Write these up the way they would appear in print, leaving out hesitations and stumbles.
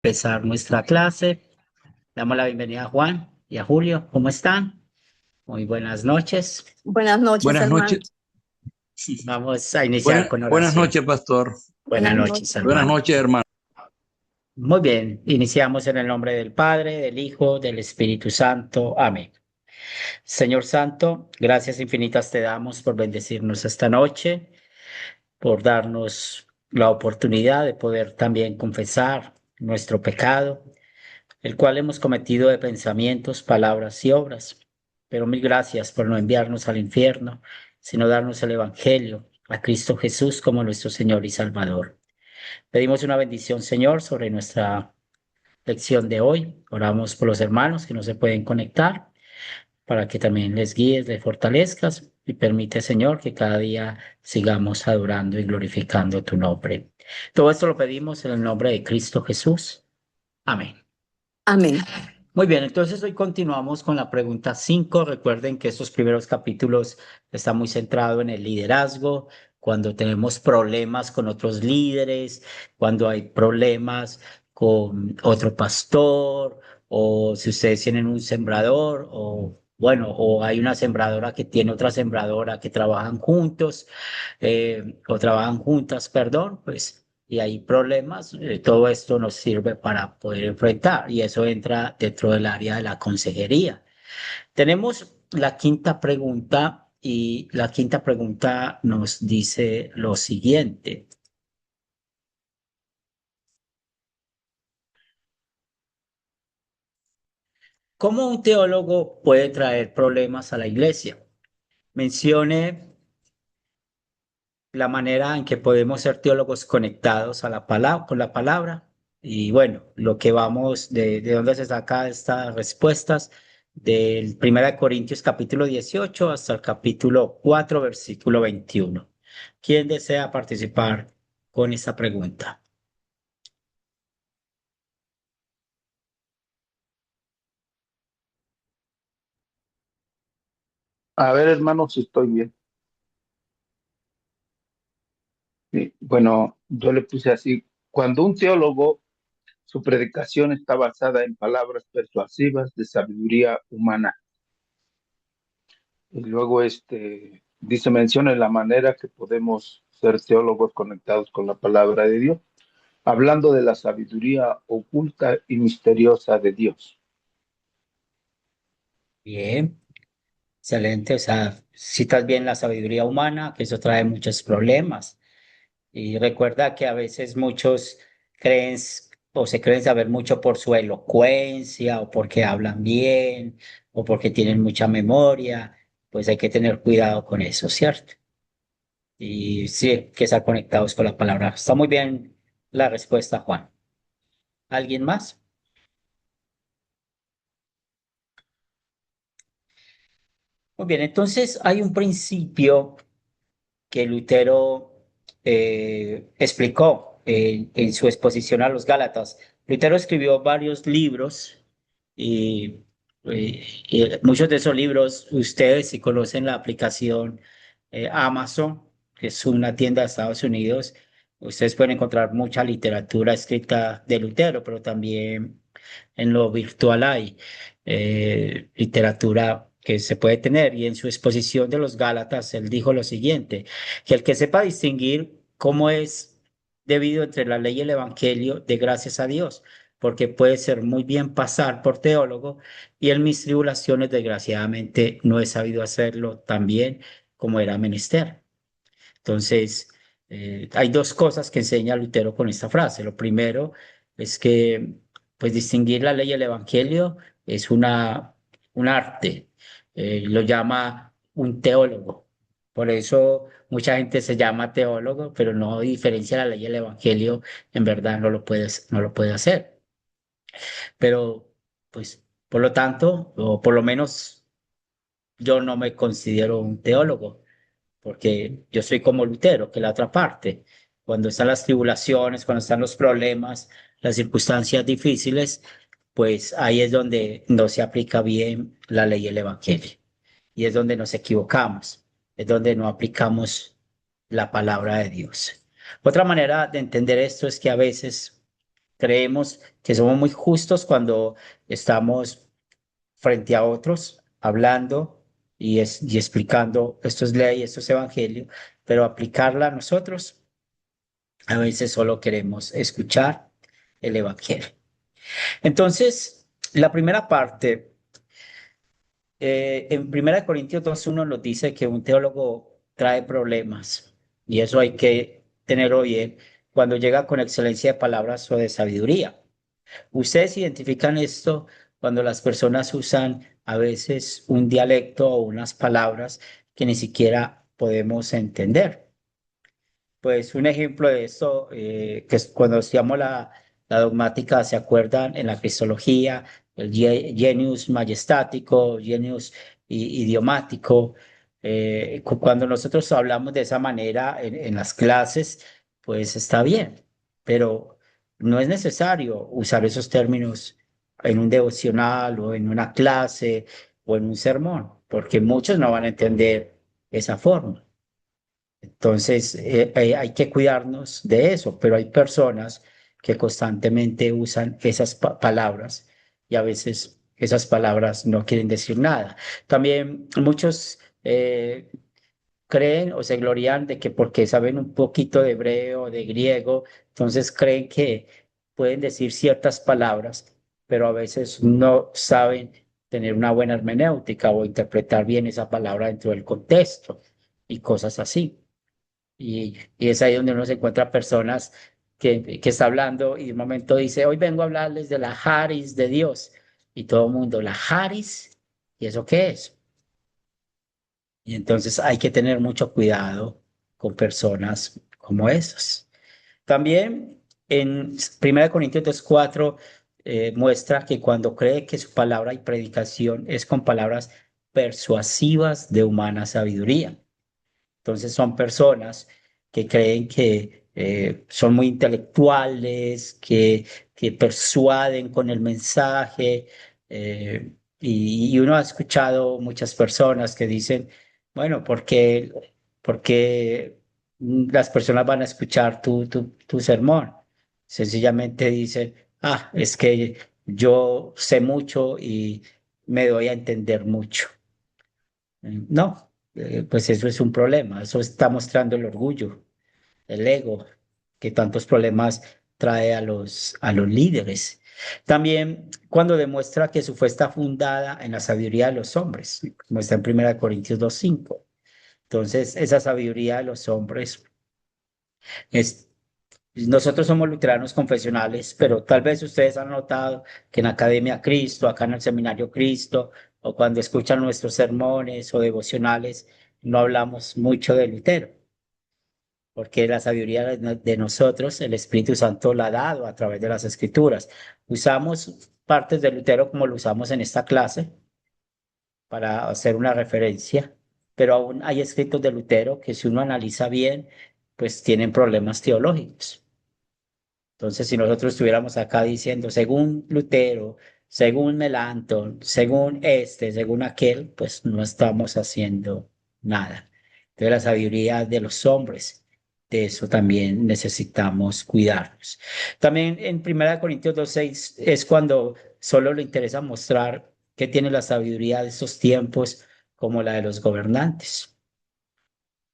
Empezar nuestra clase. Damos la bienvenida a Juan y a Julio. ¿Cómo están? Muy buenas noches. Buenas noches, Buenas hermano. noches, Vamos a iniciar con buenas oración. noches, pastor. Buenas Buenas noches, noches. Buenas hermano. noches, hermano. Muy bien, iniciamos en el nombre del Padre, del Hijo, del Espíritu Santo. Amén. Señor Santo, gracias infinitas te damos por bendecirnos esta noche, por darnos la oportunidad de poder también confesar nuestro pecado, el cual hemos cometido de pensamientos, palabras y obras. Pero mil gracias por no enviarnos al infierno, sino darnos el Evangelio, a Cristo Jesús como nuestro Señor y Salvador. Pedimos una bendición, Señor, sobre nuestra lección de hoy. Oramos por los hermanos que no se pueden conectar, para que también les guíes, les fortalezcas y permite, Señor, que cada día sigamos adorando y glorificando tu nombre. Todo esto lo pedimos en el nombre de Cristo Jesús. Amén. Amén. Muy bien, entonces hoy continuamos con la pregunta 5. Recuerden que estos primeros capítulos están muy centrados en el liderazgo, cuando tenemos problemas con otros líderes, cuando hay problemas con otro pastor, o si ustedes tienen un sembrador, o bueno, o hay una sembradora que tiene otra sembradora que trabajan juntos, o trabajan juntas, perdón, pues y hay problemas, todo esto nos sirve para poder enfrentar y eso entra dentro del área de la consejería. Tenemos la quinta pregunta y la quinta pregunta nos dice lo siguiente. ¿Cómo un teólogo puede traer problemas a la iglesia? Mencione la manera en que podemos ser teólogos conectados a la palabra, con la palabra. Y bueno, lo que vamos, de dónde se saca estas respuestas, del 1 Corintios capítulo 18 hasta el capítulo 4 versículo 21. ¿Quién desea participar con esta pregunta? A ver, hermano, si estoy bien. Sí, bueno, yo le puse así, cuando un teólogo, su predicación está basada en palabras persuasivas de sabiduría humana. Y luego dice, menciona la manera que podemos ser teólogos conectados con la palabra de Dios, hablando de la sabiduría oculta y misteriosa de Dios. Bien, excelente. O sea, citas bien la sabiduría humana, que eso trae muchos problemas. Y recuerda que a veces muchos creen o se creen saber mucho por su elocuencia o porque hablan bien o porque tienen mucha memoria. Pues hay que tener cuidado con eso, ¿cierto? Y sí, hay que estar conectados con la palabra. Está muy bien la respuesta, Juan. ¿Alguien más? Muy bien, entonces hay un principio que Lutero explicó en su exposición a los Gálatas. Lutero escribió varios libros y, y muchos de esos libros, ustedes si conocen la aplicación Amazon, que es una tienda de Estados Unidos, ustedes pueden encontrar mucha literatura escrita de Lutero, pero también en lo virtual hay literatura que se puede tener. Y en su exposición de los Gálatas, él dijo lo siguiente, que el que sepa distinguir cómo es debido entre la ley y el evangelio, de gracias a Dios, porque puede ser muy bien pasar por teólogo y en mis tribulaciones, desgraciadamente, no he sabido hacerlo tan bien como era menester. Entonces, hay dos cosas que enseña Lutero con esta frase. Lo primero es que, pues, distinguir la ley y el evangelio es un arte. Lo llama un teólogo. Por eso mucha gente se llama teólogo, pero no diferencia la ley y el evangelio. En verdad no lo puede hacer. Pero, pues, por lo tanto, o por lo menos yo no me considero un teólogo porque yo soy como Lutero, que la otra parte, cuando están las tribulaciones, cuando están los problemas, las circunstancias difíciles, pues ahí es donde no se aplica bien la ley y el evangelio. Y es donde nos equivocamos, es donde no aplicamos la palabra de Dios. Otra manera de entender esto es que a veces Creemos que somos muy justos cuando estamos frente a otros hablando y explicando esto es ley, esto es evangelio, pero aplicarla a nosotros, a veces solo queremos escuchar el evangelio. Entonces, la primera parte, en 1 Corintios 2:1 nos dice que un teólogo trae problemas y eso hay que tenerlo bien cuando llega con excelencia de palabras o de sabiduría. Ustedes identifican esto cuando las personas usan a veces un dialecto o unas palabras que ni siquiera podemos entender. Pues un ejemplo de esto, que es cuando estudiamos la dogmática, ¿se acuerdan? En la cristología, el genius majestático, genius idiomático. Cuando nosotros hablamos de esa manera en las clases, pues está bien, pero no es necesario usar esos términos en un devocional o en una clase o en un sermón, porque muchos no van a entender esa forma. Entonces, hay que cuidarnos de eso, pero hay personas que constantemente usan esas palabras y a veces esas palabras no quieren decir nada. También muchos creen o se glorían de que porque saben un poquito de hebreo, de griego, entonces creen que pueden decir ciertas palabras, pero a veces no saben tener una buena hermenéutica o interpretar bien esa palabra dentro del contexto y cosas así. Y es ahí donde uno se encuentra personas que está hablando y de un momento dice, hoy vengo a hablarles de la Haris de Dios. Y todo el mundo, la Haris, ¿y eso qué es? Y entonces hay que tener mucho cuidado con personas como esas. También en 1 Corintios 2:4 muestra que cuando cree que su palabra y predicación es con palabras persuasivas de humana sabiduría. Entonces son personas que creen que son muy intelectuales, que persuaden con el mensaje. Y uno ha escuchado muchas personas que dicen, bueno, porque las personas van a escuchar tu sermón. Sencillamente dicen, ah, es que yo sé mucho y me doy a entender mucho. No, pues eso es un problema, eso está mostrando el orgullo, el ego, que tantos problemas trae a los líderes. También cuando demuestra que su fe está fundada en la sabiduría de los hombres, como está en 1 Corintios 2:5. Entonces, esa sabiduría de los hombres es... Nosotros somos luteranos confesionales, pero tal vez ustedes han notado que en Academia Cristo, acá en el Seminario Cristo, o cuando escuchan nuestros sermones o devocionales, no hablamos mucho de Lutero, porque la sabiduría de nosotros, el Espíritu Santo la ha dado a través de las Escrituras. Usamos partes de Lutero como lo usamos en esta clase para hacer una referencia, pero aún hay escritos de Lutero que si uno analiza bien, pues tienen problemas teológicos. Entonces, si nosotros estuviéramos acá diciendo, según Lutero, según Melanchthon, según este, según aquel, pues no estamos haciendo nada. Entonces, la sabiduría de los hombres, de eso también necesitamos cuidarnos. También en 1 Corintios 2:6 es cuando solo le interesa mostrar que tiene la sabiduría de esos tiempos como la de los gobernantes.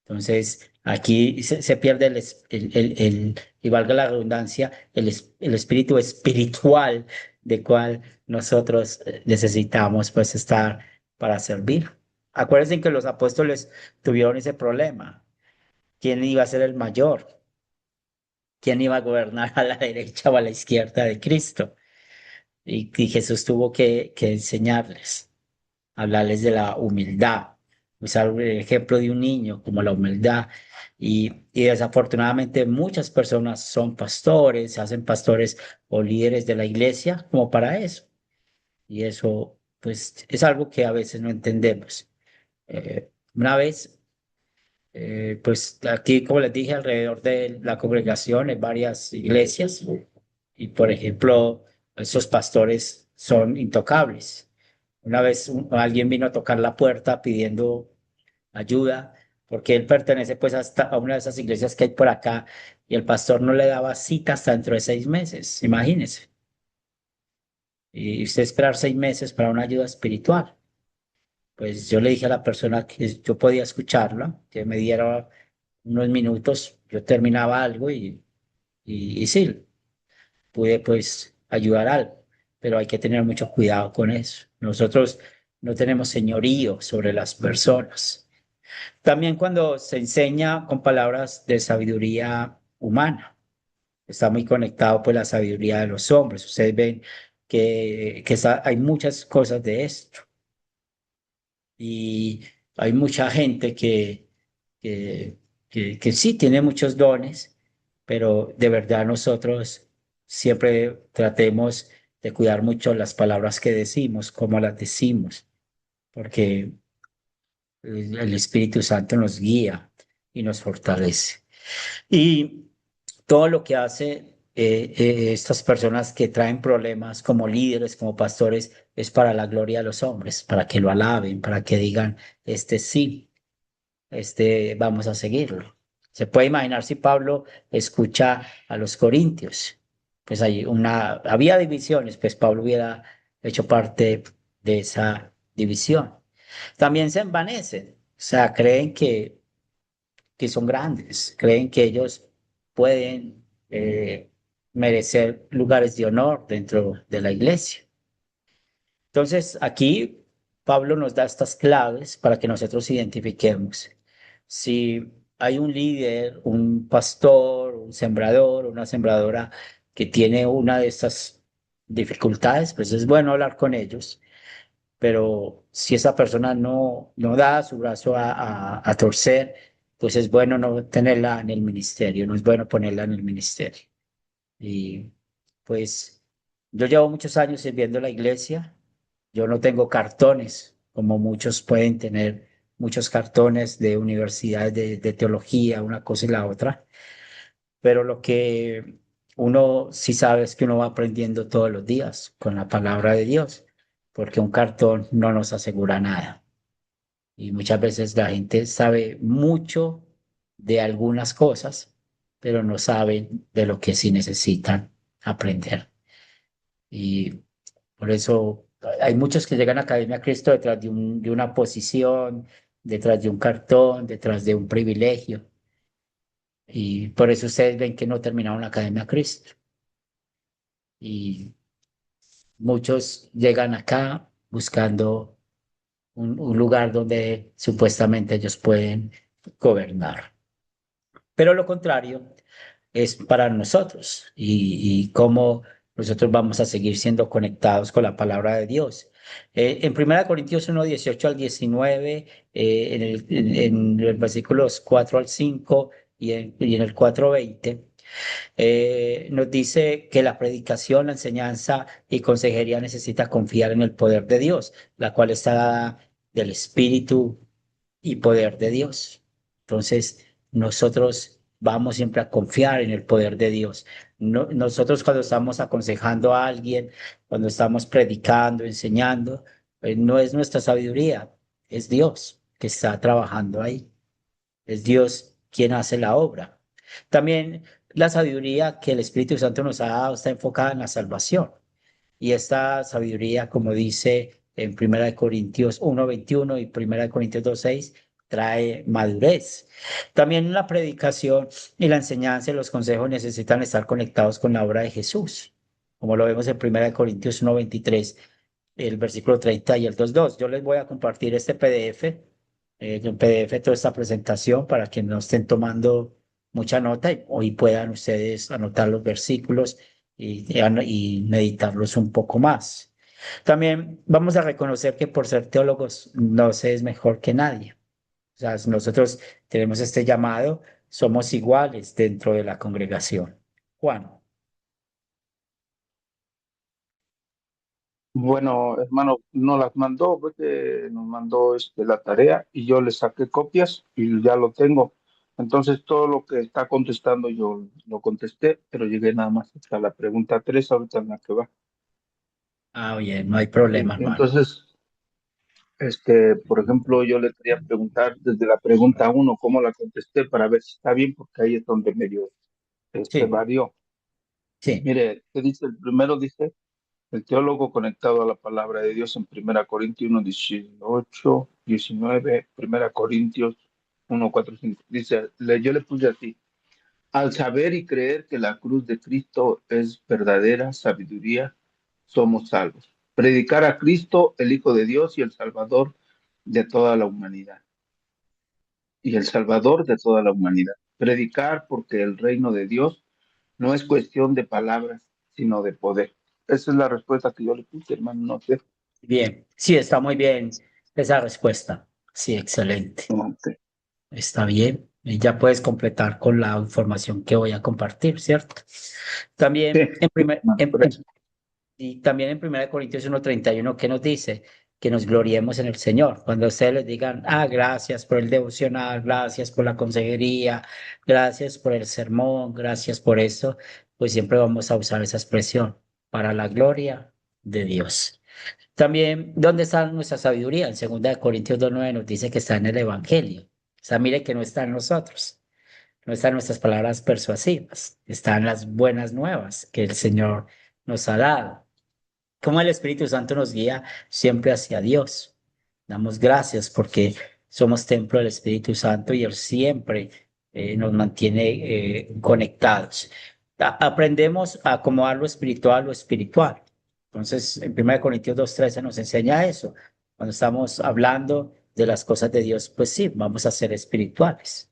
Entonces, aquí se pierde y valga la redundancia, el espíritu espiritual de cual nosotros necesitamos pues estar para servir. Acuérdense que los apóstoles tuvieron ese problema. ¿Quién iba a ser el mayor? ¿Quién iba a gobernar a la derecha o a la izquierda de Cristo? Y Jesús tuvo que enseñarles, hablarles de la humildad, usar el ejemplo de un niño como la humildad. Y desafortunadamente muchas personas son pastores, se hacen pastores o líderes de la iglesia como para eso. Y eso, pues, es algo que a veces no entendemos. Una vez, pues aquí, como les dije, alrededor de la congregación hay varias iglesias y, por ejemplo, esos pastores son intocables. Una vez alguien vino a tocar la puerta pidiendo ayuda porque él pertenece pues hasta a una de esas iglesias que hay por acá y el pastor no le daba cita hasta dentro de 6 meses, imagínese. Y usted esperar 6 meses para una ayuda espiritual. Pues yo le dije a la persona que yo podía escucharla, que me diera unos minutos, yo terminaba algo y sí, pude pues ayudar algo, pero hay que tener mucho cuidado con eso. Nosotros no tenemos señorío sobre las personas. También cuando se enseña con palabras de sabiduría humana, está muy conectado pues la sabiduría de los hombres. Ustedes ven que hay muchas cosas de esto y hay mucha gente que, que sí tiene muchos dones, pero de verdad nosotros siempre tratemos de cuidar mucho las palabras que decimos, cómo las decimos, porque el Espíritu Santo nos guía y nos fortalece. Y todo lo que hace estas personas que traen problemas como líderes, como pastores, es para la gloria de los hombres, para que lo alaben, para que digan, este sí, este vamos a seguirlo. Se puede imaginar si Pablo escucha a los corintios, pues había divisiones, pues Pablo hubiera hecho parte de esa división. También se envanecen, o sea, creen que son grandes, creen que ellos pueden merecer lugares de honor dentro de la iglesia. Entonces, aquí Pablo nos da estas claves para que nosotros identifiquemos si hay un líder, un pastor, un sembrador, una sembradora que tiene una de estas dificultades, pues es bueno hablar con ellos, pero si esa persona no da su brazo a torcer, pues es bueno no tenerla en el ministerio, no es bueno ponerla en el ministerio. Y pues yo llevo muchos años sirviendo a la iglesia, yo no tengo cartones, como muchos pueden tener muchos cartones de universidades de teología, una cosa y la otra, pero lo que uno sí sabe es que uno va aprendiendo todos los días con la palabra de Dios, porque un cartón no nos asegura nada. Y muchas veces la gente sabe mucho de algunas cosas, pero no saben de lo que sí necesitan aprender. Y por eso hay muchos que llegan a Academia Cristo detrás de una posición, detrás de un cartón, detrás de un privilegio. Y por eso ustedes ven que no terminaron la Academia Cristo. Y muchos llegan acá buscando un lugar donde supuestamente ellos pueden gobernar. Pero lo contrario es para nosotros y cómo nosotros vamos a seguir siendo conectados con la palabra de Dios. En 1 Corintios 1, 18 al 19, en los versículos 4 al 5 y en el 4 al 20, nos dice que la predicación, la enseñanza y consejería necesita confiar en el poder de Dios, la cual está dada del Espíritu y poder de Dios. Entonces, nosotros vamos siempre a confiar en el poder de Dios. Nosotros cuando estamos aconsejando a alguien, cuando estamos predicando, enseñando, no es nuestra sabiduría, es Dios que está trabajando ahí. Es Dios quien hace la obra. También la sabiduría que el Espíritu Santo nos ha dado está enfocada en la salvación. Y esta sabiduría, como dice en 1 Corintios 1:21 y 1 Corintios 2:6, trae madurez. También la predicación y la enseñanza y los consejos necesitan estar conectados con la obra de Jesús, como lo vemos en 1 Corintios 1:23, el versículo 30 y el 2:2. Yo les voy a compartir este PDF, en PDF toda esta presentación para que no estén tomando mucha nota y hoy puedan ustedes anotar los versículos y meditarlos un poco más. También vamos a reconocer que por ser teólogos no se es mejor que nadie. O sea, nosotros tenemos este llamado, somos iguales dentro de la congregación. Juan. Bueno, hermano, nos las mandó, nos mandó la tarea y yo le saqué copias y ya lo tengo. Entonces, todo lo que está contestando yo lo contesté, pero llegué nada más hasta la pregunta 3 ahorita en la que va. Ah, bien, no hay problema, hermano. Entonces, Por ejemplo, yo le quería preguntar desde la pregunta uno, cómo la contesté para ver si está bien, porque ahí es donde medio Sí, varió. sí, Mire, ¿qué dice? El primero dice, el teólogo conectado a la palabra de Dios en 1 Corintios 1, 18, 19, 1 Corintios 1, 4, 5. Dice, yo le puse así, al saber y creer que la cruz de Cristo es verdadera sabiduría, somos salvos. Predicar a Cristo, el Hijo de Dios y el Salvador de toda la humanidad. Y el Salvador de toda la humanidad. Predicar porque el reino de Dios no es cuestión de palabras, sino de poder. Esa es la respuesta que yo le puse, hermano. No sé. bien. Sí, está muy bien esa respuesta. Sí, excelente. Ok. Está bien. Y ya puedes completar con la información que voy a compartir, ¿cierto? Sí, También en sí, primer, hermano, gracias. y también en 1 Corintios 1:31, ¿qué nos dice? Que nos gloriemos en el Señor. Cuando ustedes les digan, gracias por el devocional, gracias por la consejería, gracias por el sermón, gracias por esto, pues siempre vamos a usar esa expresión para la gloria de Dios. También, ¿dónde está nuestra sabiduría? En 2 Corintios 2:9 nos dice que está en el Evangelio. O sea, mire que no está en nosotros, no está en nuestras palabras persuasivas, está en las buenas nuevas que el Señor nos ha dado. Cómo el Espíritu Santo nos guía siempre hacia Dios. Damos gracias porque somos templo del Espíritu Santo y Él siempre nos mantiene conectados. Aprendemos a acomodar lo espiritual. Entonces, en 1 Corintios 2:13 nos enseña eso. Cuando estamos hablando de las cosas de Dios, pues sí, vamos a ser espirituales,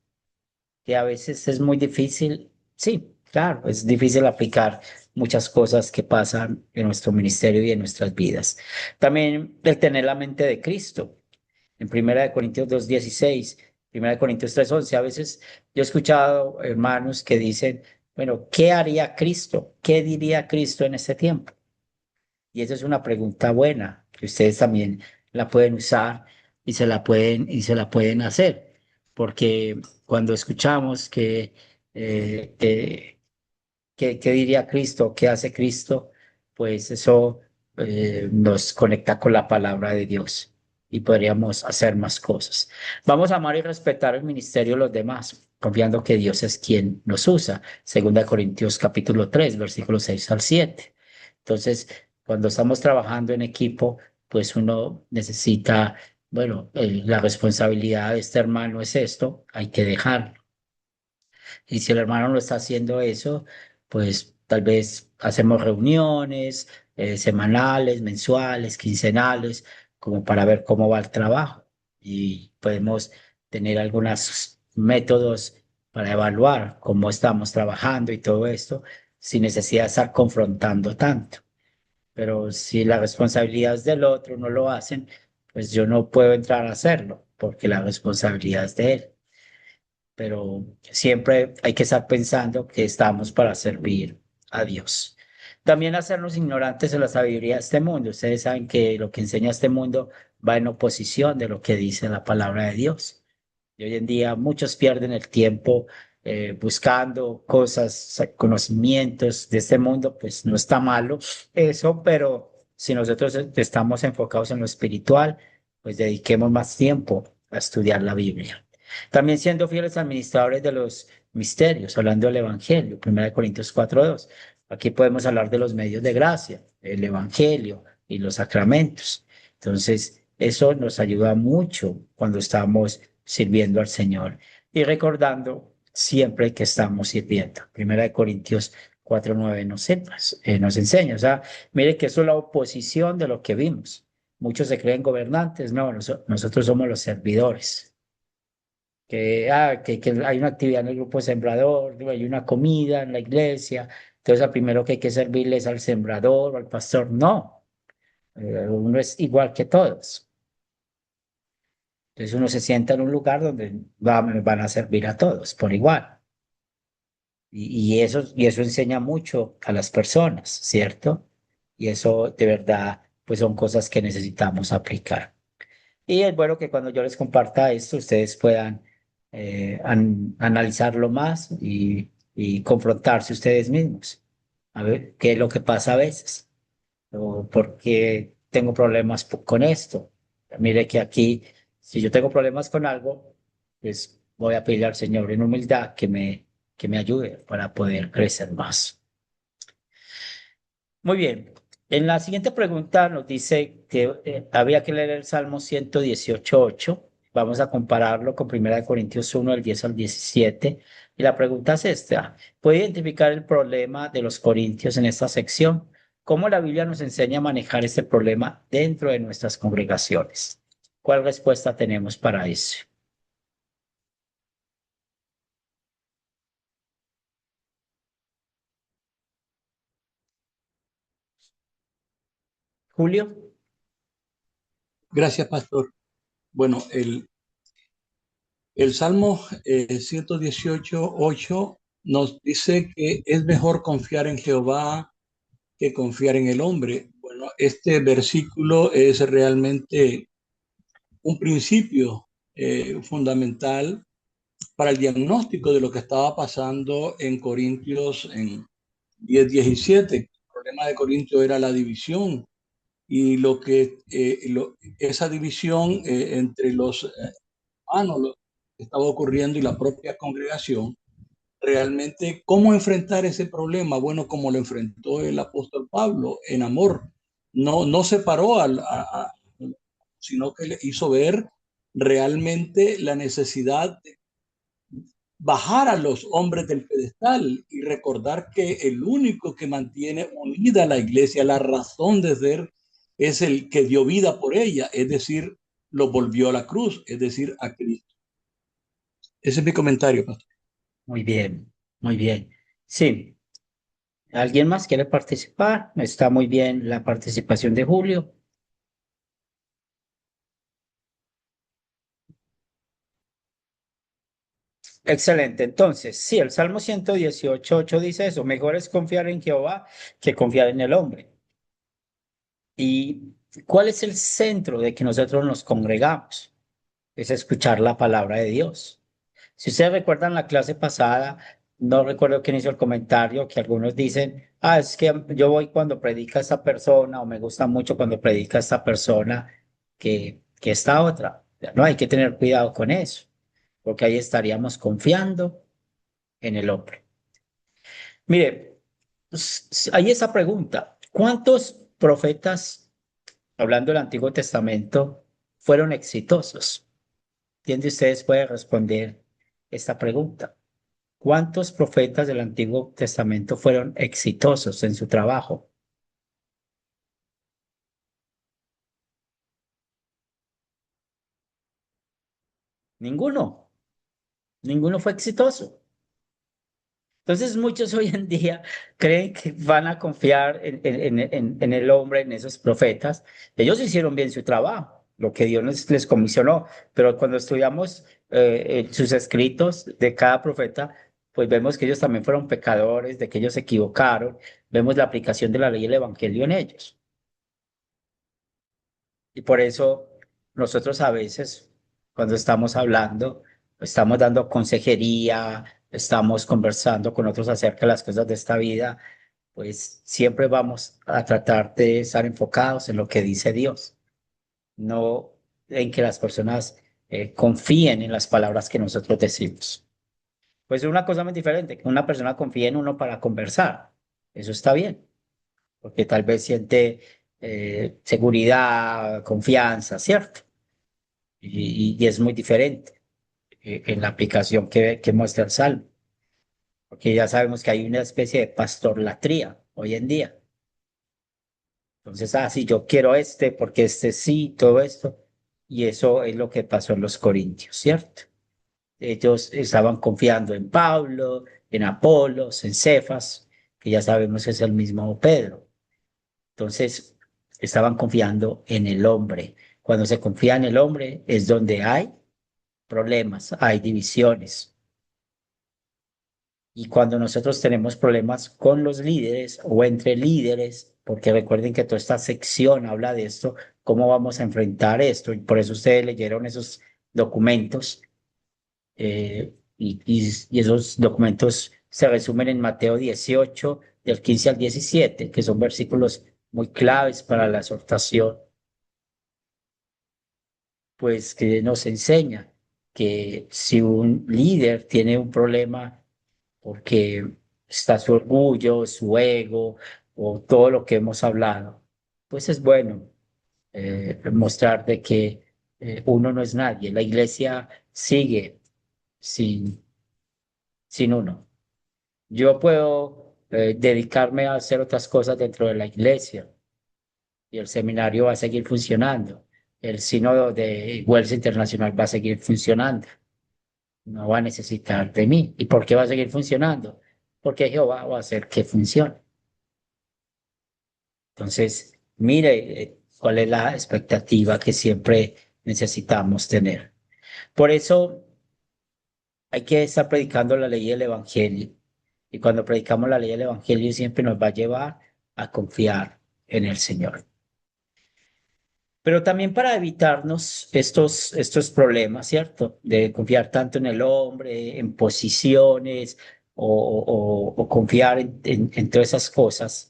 que a veces es muy difícil, sí, claro, es difícil aplicar muchas cosas que pasan en nuestro ministerio y en nuestras vidas. También el tener la mente de Cristo. En 1 Corintios 2:16, 1 Corintios 3:11, a veces yo he escuchado hermanos que dicen, bueno, ¿qué haría Cristo? ¿Qué diría Cristo en este tiempo? Y esa es una pregunta buena, que ustedes también la pueden usar y se la pueden hacer, porque cuando escuchamos qué diría Cristo, qué hace Cristo, pues eso nos conecta con la palabra de Dios y podríamos hacer más cosas. Vamos a amar y respetar el ministerio de los demás, confiando que Dios es quien nos usa. 2 Corintios 3, versículos 6 al 7. Entonces, cuando estamos trabajando en equipo, pues uno necesita, bueno, la responsabilidad de este hermano es esto, hay que dejarlo. Y si el hermano no está haciendo eso, pues tal vez hacemos reuniones semanales, mensuales, quincenales, como para ver cómo va el trabajo. Y podemos tener algunos métodos para evaluar cómo estamos trabajando y todo esto, sin necesidad de estar confrontando tanto. Pero si la responsabilidad es del otro, no lo hacen, pues yo no puedo entrar a hacerlo, porque la responsabilidad es de él, pero siempre hay que estar pensando que estamos para servir a Dios. También hacernos ignorantes de la sabiduría de este mundo. Ustedes saben que lo que enseña este mundo va en oposición de lo que dice la palabra de Dios. Y hoy en día muchos pierden el tiempo buscando cosas, conocimientos de este mundo, pues no está malo eso, pero si nosotros estamos enfocados en lo espiritual, pues dediquemos más tiempo a estudiar la Biblia. También siendo fieles administradores de los misterios, hablando del Evangelio, 1 Corintios 4:2. Aquí podemos hablar de los medios de gracia, el Evangelio y los sacramentos. Entonces, eso nos ayuda mucho cuando estamos sirviendo al Señor y recordando siempre que estamos sirviendo. 1 Corintios 4:9 nos enseña. O sea, mire que eso es la oposición de lo que vimos. Muchos se creen gobernantes, no, nosotros somos los servidores, que hay una actividad en el grupo sembrador, ¿no? Hay una comida en la iglesia, entonces al primero que hay que servirle es al sembrador o al pastor. No, uno es igual que todos. Entonces uno se sienta en un lugar donde van a servir a todos por igual. Y eso enseña mucho a las personas, ¿cierto? Y eso de verdad, pues son cosas que necesitamos aplicar. Y es bueno que cuando yo les comparta esto, ustedes puedan analizarlo más y confrontarse ustedes mismos. A ver qué es lo que pasa a veces, o por qué tengo problemas con esto. Mire que aquí, si yo tengo problemas con algo, pues voy a pedirle al Señor en humildad que me ayude para poder crecer más. Muy bien. En la siguiente pregunta nos dice que había que leer el Salmo 118:8. Vamos a compararlo con 1 Corintios 1, del 10 al 17. Y la pregunta es esta. ¿Puede identificar el problema de los corintios en esta sección? ¿Cómo la Biblia nos enseña a manejar este problema dentro de nuestras congregaciones? ¿Cuál respuesta tenemos para eso? Julio. Gracias, pastor. Bueno, el Salmo 118:8 nos dice que es mejor confiar en Jehová que confiar en el hombre. Bueno, este versículo es realmente un principio fundamental para el diagnóstico de lo que estaba pasando en Corintios en 10:17. El problema de Corintios era la división y esa división entre los hermanos lo que estaba ocurriendo y la propia congregación, realmente cómo enfrentar ese problema. Bueno, como lo enfrentó el apóstol Pablo en amor, no separó sino que le hizo ver realmente la necesidad de bajar a los hombres del pedestal y recordar que el único que mantiene unida a la iglesia, la razón de ser, es el que dio vida por ella, es decir, lo volvió a la cruz, es decir, a Cristo. Ese es mi comentario, pastor. Muy bien, muy bien. Sí. ¿Alguien más quiere participar? Está muy bien la participación de Julio. Excelente. Entonces, sí, el Salmo 118:8 dice eso, mejor es confiar en Jehová que confiar en el hombre. ¿Y cuál es el centro de que nosotros nos congregamos? Es escuchar la palabra de Dios. Si ustedes recuerdan la clase pasada, no recuerdo quién hizo el comentario, que algunos dicen, es que yo voy cuando predica esta persona o me gusta mucho cuando predica esta persona que esta otra. No hay que tener cuidado con eso, porque ahí estaríamos confiando en el hombre. Mire, hay esa pregunta. ¿Cuántos profetas, hablando del Antiguo Testamento, fueron exitosos? ¿Quién de ustedes puede responder esta pregunta? ¿Cuántos profetas del Antiguo Testamento fueron exitosos en su trabajo? Ninguno. Ninguno fue exitoso. Entonces muchos hoy en día creen que van a confiar en el hombre, en esos profetas. Ellos hicieron bien su trabajo, lo que Dios les comisionó, pero cuando estudiamos sus escritos de cada profeta, pues vemos que ellos también fueron pecadores, de que ellos se equivocaron, vemos la aplicación de la ley y el evangelio en ellos. Y por eso nosotros a veces, cuando estamos hablando, estamos dando consejería, estamos conversando con otros acerca de las cosas de esta vida, pues siempre vamos a tratar de estar enfocados en lo que dice Dios, no en que las personas confíen en las palabras que nosotros decimos. Pues es una cosa muy diferente, que una persona confíe en uno para conversar. Eso está bien, porque tal vez siente seguridad, confianza, ¿cierto? Y es muy diferente en la aplicación que muestra el Salmo, porque ya sabemos que hay una especie de pastorlatría hoy en día. Entonces, sí, yo quiero este porque este sí, todo esto, y eso es lo que pasó en los Corintios, ¿cierto? Ellos estaban confiando en Pablo, en Apolos, en Cefas, que ya sabemos que es el mismo Pedro. Entonces, estaban confiando en el hombre. Cuando se confía en el hombre es donde hay problemas, hay divisiones. Y cuando nosotros tenemos problemas con los líderes o entre líderes, porque recuerden que toda esta sección habla de esto, cómo vamos a enfrentar esto, y por eso ustedes leyeron esos documentos, y esos documentos se resumen en Mateo 18, del 15 al 17, que son versículos muy claves para la exhortación. pues que nos enseña que si un líder tiene un problema porque está su orgullo, su ego o todo lo que hemos hablado, pues es bueno mostrar de que uno no es nadie. La iglesia sigue sin, sin uno. Yo puedo dedicarme a hacer otras cosas dentro de la iglesia y el seminario va a seguir funcionando. El sínodo de Wells Internacional va a seguir funcionando. No va a necesitar de mí. ¿Y por qué va a seguir funcionando? Porque Jehová va a hacer que funcione. Entonces, mire cuál es la expectativa que siempre necesitamos tener. Por eso hay que estar predicando la ley del Evangelio. Y cuando predicamos la ley del Evangelio siempre nos va a llevar a confiar en el Señor. Pero también para evitarnos estos problemas, ¿cierto? De confiar tanto en el hombre, en posiciones o confiar en todas esas cosas.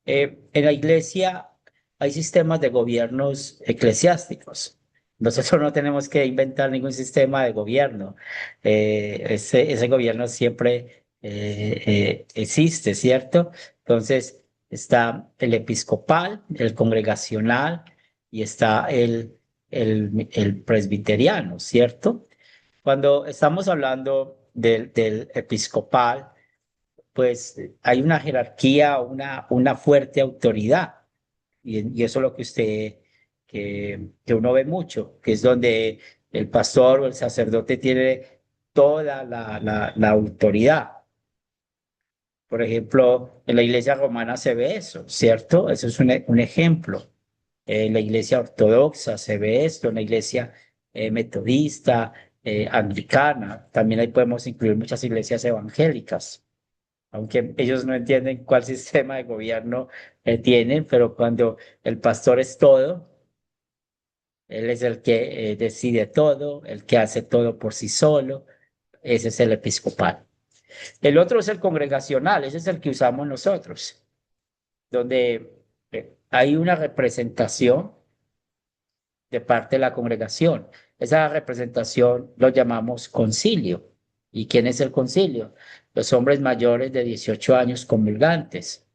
En la iglesia hay sistemas de gobiernos eclesiásticos. Nosotros no tenemos que inventar ningún sistema de gobierno. Ese gobierno siempre existe, ¿cierto? Entonces está el episcopal, el congregacional y está el presbiteriano, ¿cierto? Cuando estamos hablando del episcopal, pues hay una jerarquía, una fuerte autoridad, y eso es lo que que uno ve mucho, que es donde el pastor o el sacerdote tiene toda la autoridad. Por ejemplo, en la iglesia romana se ve eso, ¿cierto? Eso es un ejemplo. En la iglesia ortodoxa se ve esto, en la iglesia metodista, anglicana. También ahí podemos incluir muchas iglesias evangélicas, aunque ellos no entienden cuál sistema de gobierno tienen, pero cuando el pastor es todo, él es el que decide todo, el que hace todo por sí solo, ese es el episcopal. El otro es el congregacional, ese es el que usamos nosotros, donde hay una representación de parte de la congregación. Esa representación lo llamamos concilio. ¿Y quién es el concilio? Los hombres mayores de 18 años comulgantes.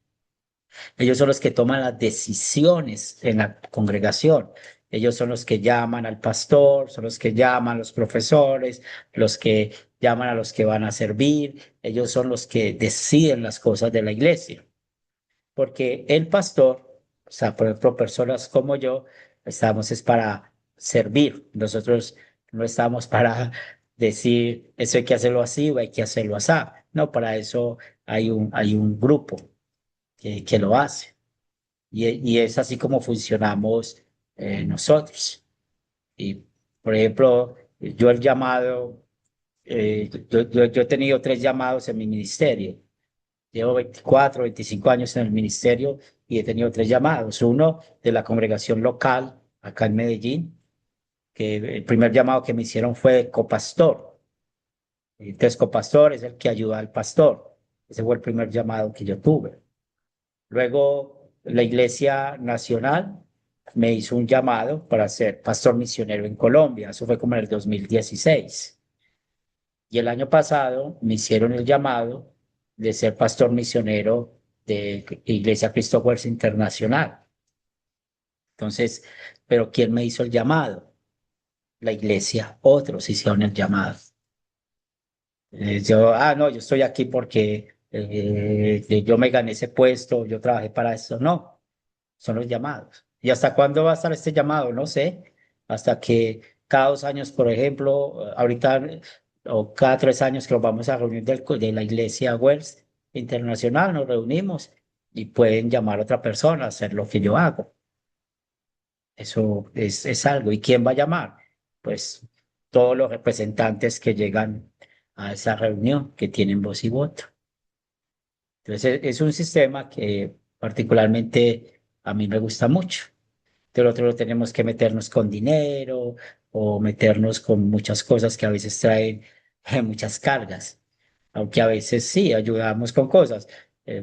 Ellos son los que toman las decisiones en la congregación. Ellos son los que llaman al pastor, son los que llaman a los profesores, los que llaman a los que van a servir. Ellos son los que deciden las cosas de la iglesia. Porque el pastor, o sea, por ejemplo, personas como yo, estamos es para servir. Nosotros no estamos para decir, eso hay que hacerlo así o hay que hacerlo así. No, para eso hay un grupo que lo hace. Y es así como funcionamos nosotros. Y, por ejemplo, yo el llamado, yo he tenido 3 llamados en mi ministerio. Llevo 24, 25 años en el ministerio y he tenido 3 llamados. Uno de la congregación local acá en Medellín, que el primer llamado que me hicieron fue de copastor. Entonces, copastor es el que ayuda al pastor. Ese fue el primer llamado que yo tuve. Luego, la Iglesia Nacional me hizo un llamado para ser pastor misionero en Colombia. Eso fue como en el 2016. Y el año pasado me hicieron el llamado de ser pastor misionero de Iglesia Cristo Fuerza Internacional. Entonces, ¿pero quién me hizo el llamado? La iglesia, otros hicieron el llamado. No, yo estoy aquí porque yo me gané ese puesto, yo trabajé para eso. No, son los llamados. ¿Y hasta cuándo va a estar este llamado? No sé. Hasta que cada 2 años, por ejemplo, ahorita o cada 3 años que nos vamos a reunir de la iglesia Wells Internacional, nos reunimos y pueden llamar a otra persona a hacer lo que yo hago. Eso es algo. ¿Y quién va a llamar? Pues todos los representantes que llegan a esa reunión, que tienen voz y voto. Entonces, es un sistema que particularmente a mí me gusta mucho. Del otro lado tenemos que meternos con dinero o meternos con muchas cosas que a veces traen muchas cargas, aunque a veces sí ayudamos con cosas.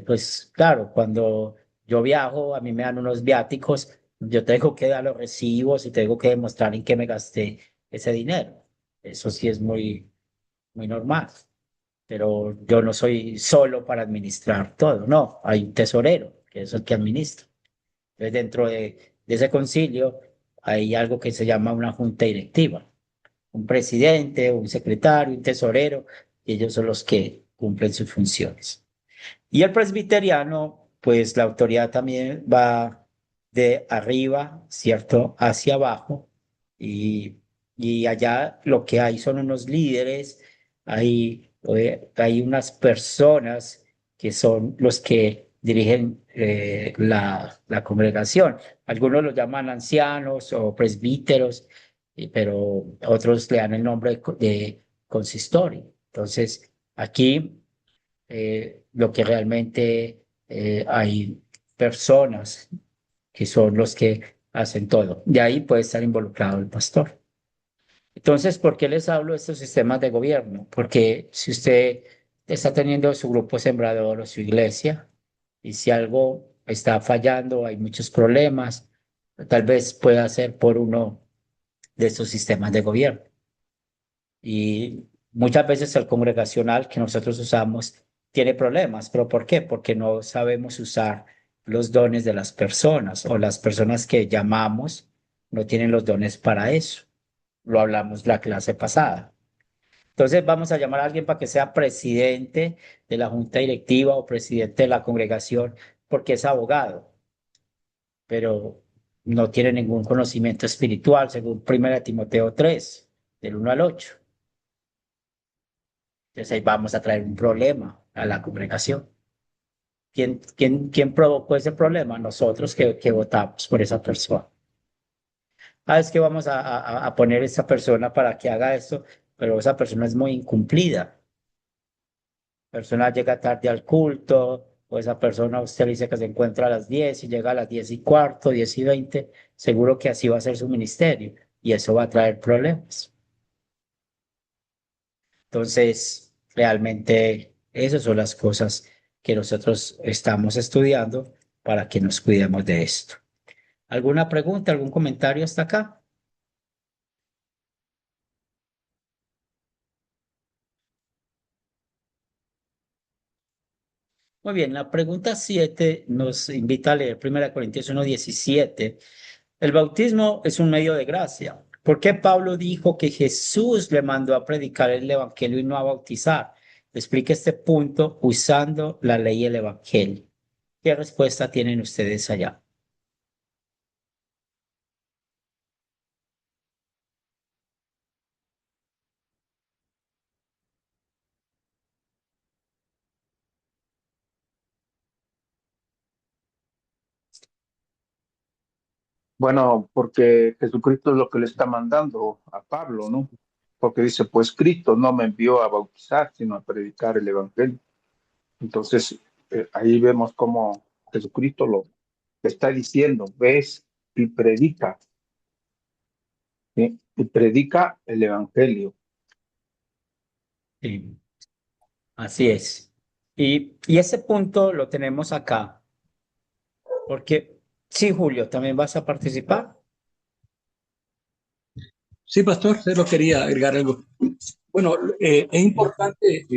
Pues claro, cuando yo viajo, a mí me dan unos viáticos Yo tengo que dar los recibos y tengo que demostrar en qué me gasté ese dinero. Eso sí es muy normal, pero yo no soy solo para administrar todo, no, hay un tesorero que es el que administra. Entonces, dentro de ese concilio hay algo que se llama una junta directiva, un presidente, un secretario, un tesorero, y ellos son los que cumplen sus funciones. Y el presbiteriano, pues la autoridad también va de arriba, ¿cierto?, hacia abajo. Y, y allá lo que hay son unos líderes, hay unas personas que son los que dirigen la congregación. Algunos los llaman ancianos o presbíteros, pero otros le dan el nombre de consistorio. Entonces, aquí lo que realmente hay personas que son los que hacen todo. De ahí puede estar involucrado el pastor. Entonces, ¿por qué les hablo de estos sistemas de gobierno? Porque si usted está teniendo su grupo sembrador o su iglesia, y si algo está fallando, hay muchos problemas, tal vez pueda ser por uno de estos sistemas de gobierno. Y muchas veces el congregacional que nosotros usamos tiene problemas, pero ¿por qué? Porque no sabemos usar los dones de las personas o las personas que llamamos no tienen los dones para eso. Lo hablamos la clase pasada. Entonces vamos a llamar a alguien para que sea presidente de la junta directiva o presidente de la congregación porque es abogado, pero no tiene ningún conocimiento espiritual, según 1 Timoteo 3 del 1 al 8. Entonces ahí vamos a traer un problema a la congregación. ¿Quién provocó ese problema? Nosotros que votamos por esa persona. Es que vamos a poner esa persona para que haga esto, pero esa persona es muy incumplida. La persona llega tarde al culto, o esa persona, usted le dice que se encuentra a las 10 y llega a las 10:15, 10:20, seguro que así va a ser su ministerio y eso va a traer problemas. Entonces, realmente esas son las cosas que nosotros estamos estudiando para que nos cuidemos de esto. ¿Alguna pregunta, algún comentario hasta acá? Muy bien, la pregunta 7 nos invita a leer 1 Corintios 1:17. El bautismo es un medio de gracia. ¿Por qué Pablo dijo que Jesús le mandó a predicar el evangelio y no a bautizar? Explique este punto usando la ley y el evangelio. ¿Qué respuesta tienen ustedes allá? Bueno, porque Jesucristo es lo que le está mandando a Pablo, ¿no? Porque dice, pues Cristo no me envió a bautizar, sino a predicar el evangelio. Entonces, ahí vemos cómo Jesucristo lo está diciendo, ves y predica, ¿sí? Y predica el evangelio. Sí, así es. Y ese punto lo tenemos acá, porque sí, Julio, ¿también vas a participar? Sí, pastor, se lo quería agregar algo. Bueno, es importante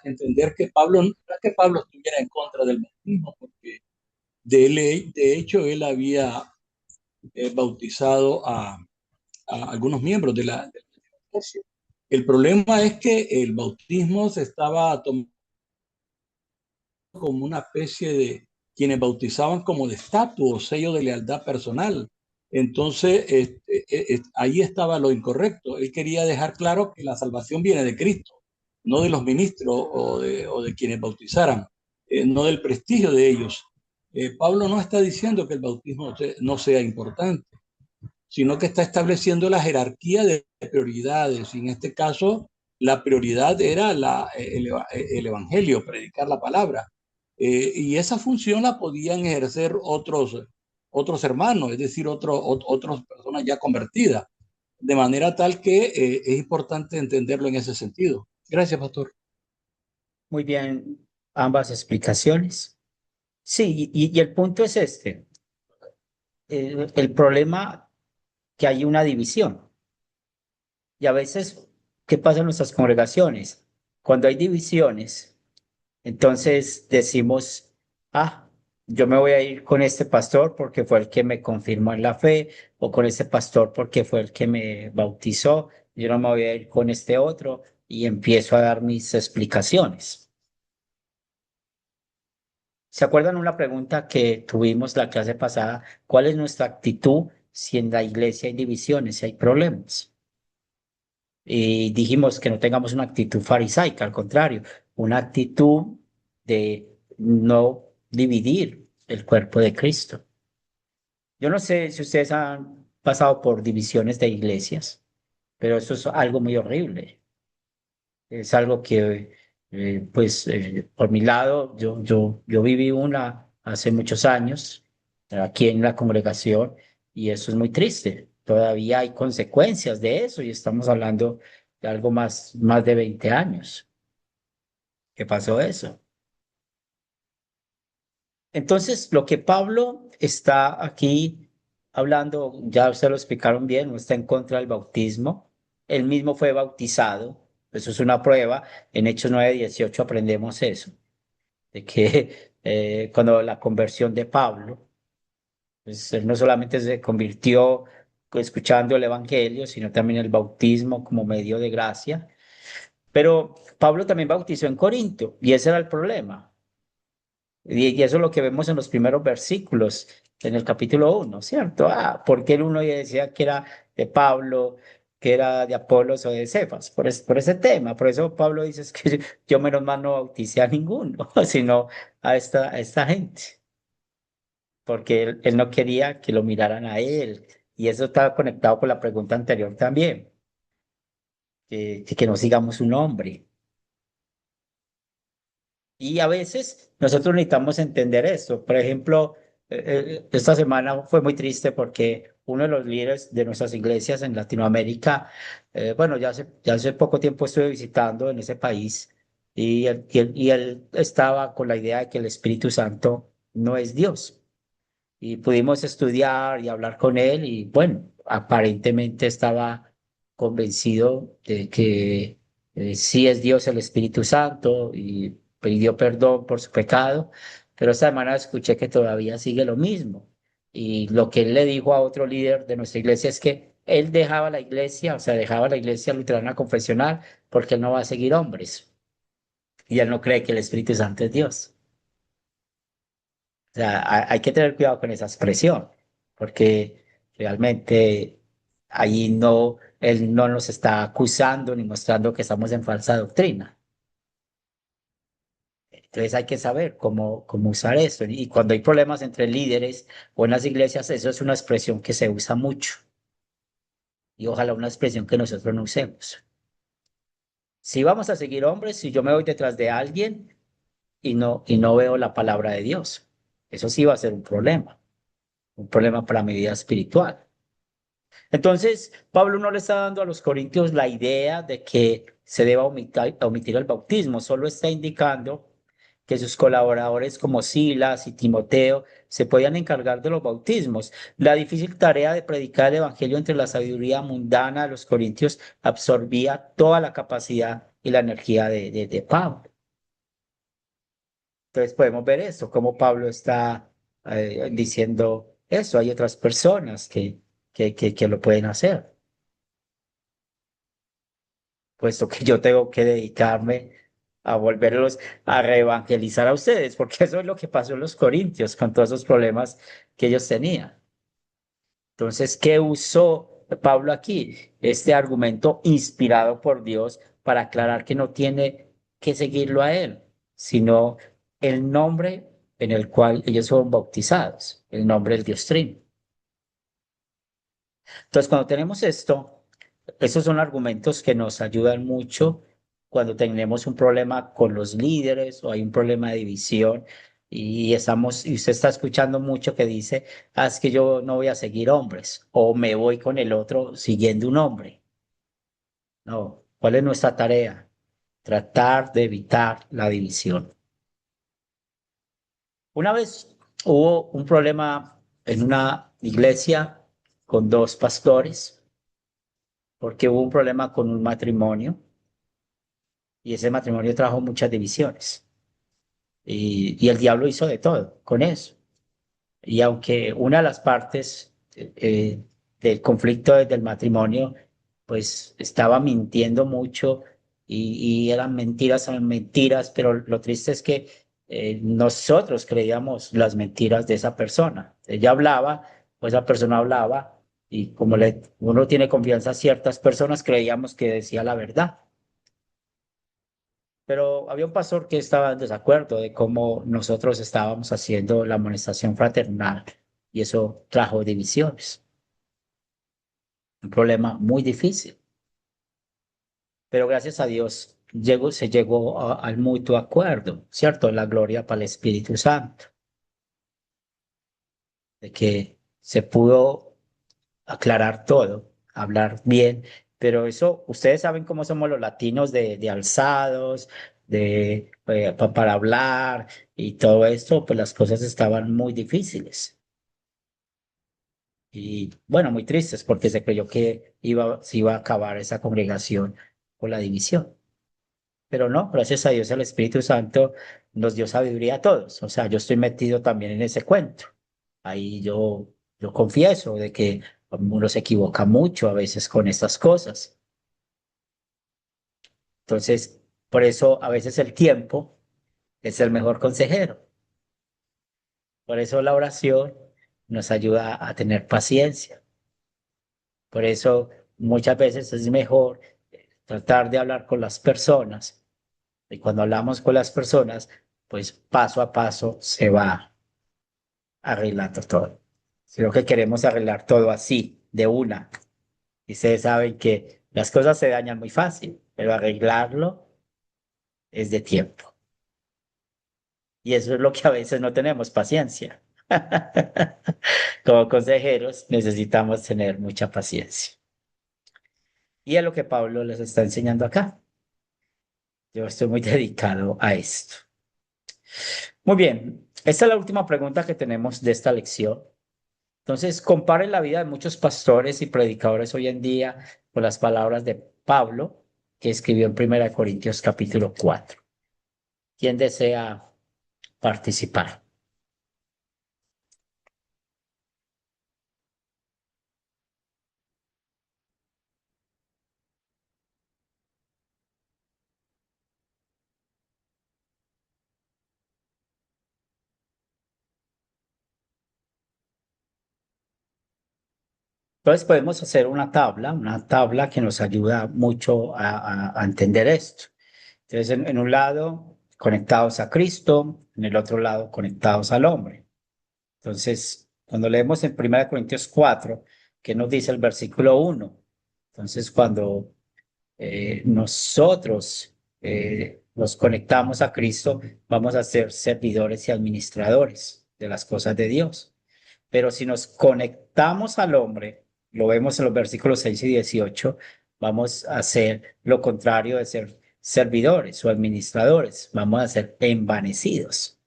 entender que Pablo, no es que Pablo estuviera en contra del bautismo, porque de hecho él había bautizado a algunos miembros de la iglesia. El problema es que el bautismo se estaba tomando como una especie de quienes bautizaban como de estatus o sello de lealtad personal. Entonces, ahí estaba lo incorrecto. Él quería dejar claro que la salvación viene de Cristo, no de los ministros o de quienes bautizaran, no del prestigio de ellos. Pablo no está diciendo que el bautismo no sea importante, sino que está estableciendo la jerarquía de prioridades. Y en este caso, la prioridad era el evangelio, predicar la palabra. Y esa función la podían ejercer otros hermanos, es decir, otras personas ya convertidas. De manera tal que es importante entenderlo en ese sentido. Gracias, pastor. Muy bien, ambas explicaciones. Sí, y el punto es este. el problema que hay una división. Y a veces, ¿qué pasa en nuestras congregaciones? Cuando hay divisiones, entonces decimos, ah, yo me voy a ir con este pastor porque fue el que me confirmó en la fe, o con este pastor porque fue el que me bautizó, yo no me voy a ir con este otro, y empiezo a dar mis explicaciones. ¿Se acuerdan una pregunta que tuvimos la clase pasada? ¿Cuál es nuestra actitud si en la iglesia hay divisiones, si hay problemas? Y dijimos que no tengamos una actitud farisaica, al contrario, una actitud de no dividir el cuerpo de Cristo. Yo no sé si ustedes han pasado por divisiones de iglesias, pero eso es algo muy horrible. Es algo que, por mi lado, yo viví una hace muchos años aquí en la congregación y eso es muy triste. Todavía hay consecuencias de eso y estamos hablando de algo más de 20 años que pasó eso. Entonces, lo que Pablo está aquí hablando, ya ustedes lo explicaron bien, no está en contra del bautismo. Él mismo fue bautizado. Eso es una prueba. En Hechos 9:18 aprendemos eso, de que cuando la conversión de Pablo, pues él no solamente se convirtió escuchando el Evangelio, sino también el bautismo como medio de gracia. Pero Pablo también bautizó en Corinto y ese era el problema. Y eso es lo que vemos en los primeros versículos, en el capítulo 1, ¿cierto? Ah, porque el uno ya decía que era de Pablo, que era de Apolos o de Cefas, por ese tema. Por eso Pablo dice es que yo menos mal no bauticé a ninguno, sino a esta gente, porque él no quería que lo miraran a él. Y eso estaba conectado con la pregunta anterior también, que no sigamos su nombre. Y a veces nosotros necesitamos entender esto. Por ejemplo, esta semana fue muy triste porque uno de los líderes de nuestras iglesias en Latinoamérica, bueno, ya hace poco tiempo estuve visitando en ese país y él estaba con la idea de que el Espíritu Santo no es Dios. Y pudimos estudiar y hablar con él y bueno, aparentemente estaba convencido de que sí es Dios el Espíritu Santo y pidió perdón por su pecado, pero esta semana escuché que todavía sigue lo mismo. Y lo que él le dijo a otro líder de nuestra iglesia es que él dejaba la iglesia, o sea, dejaba la iglesia luterana confesional porque él no va a seguir hombres y él no cree que el Espíritu Santo es Dios. O sea, hay que tener cuidado con esa expresión, porque realmente ahí no, él no nos está acusando ni mostrando que estamos en falsa doctrina. Entonces hay que saber cómo usar esto. Y cuando hay problemas entre líderes o en las iglesias, eso es una expresión que se usa mucho. Y ojalá una expresión que nosotros no usemos. Si vamos a seguir hombres, si yo me voy detrás de alguien y no veo la palabra de Dios, eso sí va a ser un problema para mi vida espiritual. Entonces, Pablo no le está dando a los corintios la idea de que se deba omitir el bautismo, solo está indicando que sus colaboradores como Silas y Timoteo se podían encargar de los bautismos. La difícil tarea de predicar el evangelio entre la sabiduría mundana de los corintios absorbía toda la capacidad y la energía de Pablo. Entonces podemos ver eso, cómo Pablo está diciendo eso. Hay otras personas que lo pueden hacer, puesto que yo tengo que dedicarme a volverlos a reevangelizar a ustedes, porque eso es lo que pasó en los Corintios con todos esos problemas que ellos tenían. Entonces, ¿qué usó Pablo aquí? Este argumento inspirado por Dios para aclarar que no tiene que seguirlo a él, sino el nombre en el cual ellos fueron bautizados, el nombre del Dios Trino. Entonces, cuando tenemos esto, esos son argumentos que nos ayudan mucho cuando tenemos un problema con los líderes o hay un problema de división y usted está escuchando mucho que dice, ah, es que yo no voy a seguir hombres o me voy con el otro siguiendo un hombre. No, ¿cuál es nuestra tarea? Tratar de evitar la división. Una vez hubo un problema en una iglesia con dos pastores porque hubo un problema con un matrimonio y ese matrimonio trajo muchas divisiones. Y el diablo hizo de todo con eso. Y aunque una de las partes del conflicto del matrimonio, pues estaba mintiendo mucho y eran mentiras, pero lo triste es que nosotros creíamos las mentiras de esa persona. Ella hablaba, pues esa persona hablaba, y como uno tiene confianza a ciertas personas, creíamos que decía la verdad. Pero había un pastor que estaba en desacuerdo de cómo nosotros estábamos haciendo la amonestación fraternal y eso trajo divisiones, un problema muy difícil. Pero gracias a Dios se llegó al mutuo acuerdo, ¿cierto? La gloria para el Espíritu Santo, de que se pudo aclarar todo, hablar bien, pero eso, ustedes saben cómo somos los latinos de alzados, para hablar y todo esto, pues las cosas estaban muy difíciles y bueno, muy tristes porque se creyó que se iba a acabar esa congregación por la división. Pero no, gracias a Dios el Espíritu Santo nos dio sabiduría a todos. O sea, yo estoy metido también en ese cuento. Ahí yo confieso de que uno se equivoca mucho a veces con estas cosas. Entonces, por eso a veces el tiempo es el mejor consejero. Por eso la oración nos ayuda a tener paciencia. Por eso muchas veces es mejor tratar de hablar con las personas. Y cuando hablamos con las personas, pues paso a paso se va arreglando todo. Creo que queremos arreglar todo así, de una. Y ustedes saben que las cosas se dañan muy fácil, pero arreglarlo es de tiempo. Y eso es lo que a veces no tenemos paciencia. Como consejeros necesitamos tener mucha paciencia. Y es lo que Pablo les está enseñando acá. Yo estoy muy dedicado a esto. Muy bien, esta es la última pregunta que tenemos de esta lección. Entonces, comparen la vida de muchos pastores y predicadores hoy en día con las palabras de Pablo, que escribió en 1 Corintios capítulo 4. ¿Quién desea participar? Entonces, podemos hacer una tabla que nos ayuda mucho a entender esto. Entonces, en un lado, conectados a Cristo, en el otro lado, conectados al hombre. Entonces, cuando leemos en 1 Corintios 4, ¿qué nos dice el versículo 1? Entonces, cuando nosotros nos conectamos a Cristo, vamos a ser servidores y administradores de las cosas de Dios. Pero si nos conectamos al hombre, lo vemos en los versículos 6 y 18, vamos a hacer lo contrario de ser servidores o administradores, vamos a ser envanecidos.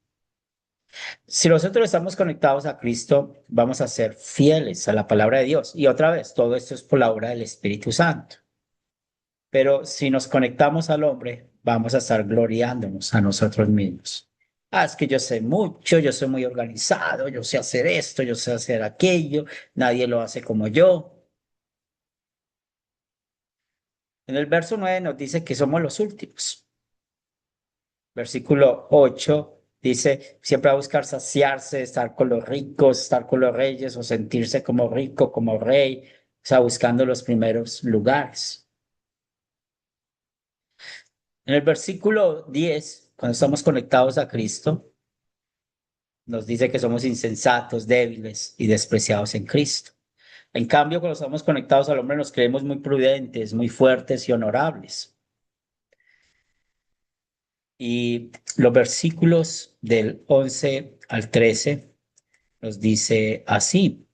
Si nosotros estamos conectados a Cristo, vamos a ser fieles a la palabra de Dios. Y otra vez, todo esto es por la obra del Espíritu Santo. Pero si nos conectamos al hombre, vamos a estar gloriándonos a nosotros mismos. Ah, es que yo sé mucho, yo soy muy organizado, yo sé hacer esto, yo sé hacer aquello, nadie lo hace como yo. En el verso 9 nos dice que somos los últimos. Versículo 8 dice, siempre va a buscar saciarse, estar con los ricos, estar con los reyes o sentirse como rico, como rey, o sea, buscando los primeros lugares. En el versículo 10, cuando estamos conectados a Cristo, nos dice que somos insensatos, débiles y despreciados en Cristo. En cambio, cuando estamos conectados al hombre, nos creemos muy prudentes, muy fuertes y honorables. Y los versículos del 11 al 13 nos dice así.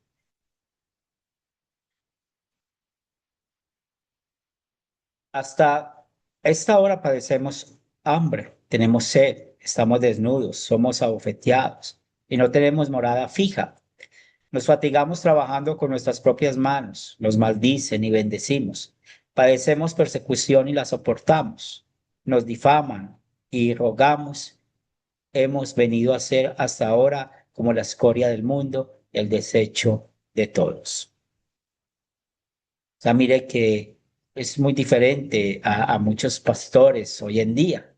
Hasta esta hora padecemos hambre, tenemos sed, estamos desnudos, somos abofeteados y no tenemos morada fija. Nos fatigamos trabajando con nuestras propias manos, los maldicen y bendecimos. Padecemos persecución y la soportamos. Nos difaman y rogamos. Hemos venido a ser hasta ahora como la escoria del mundo, el desecho de todos. O sea, mire que es muy diferente a muchos pastores hoy en día.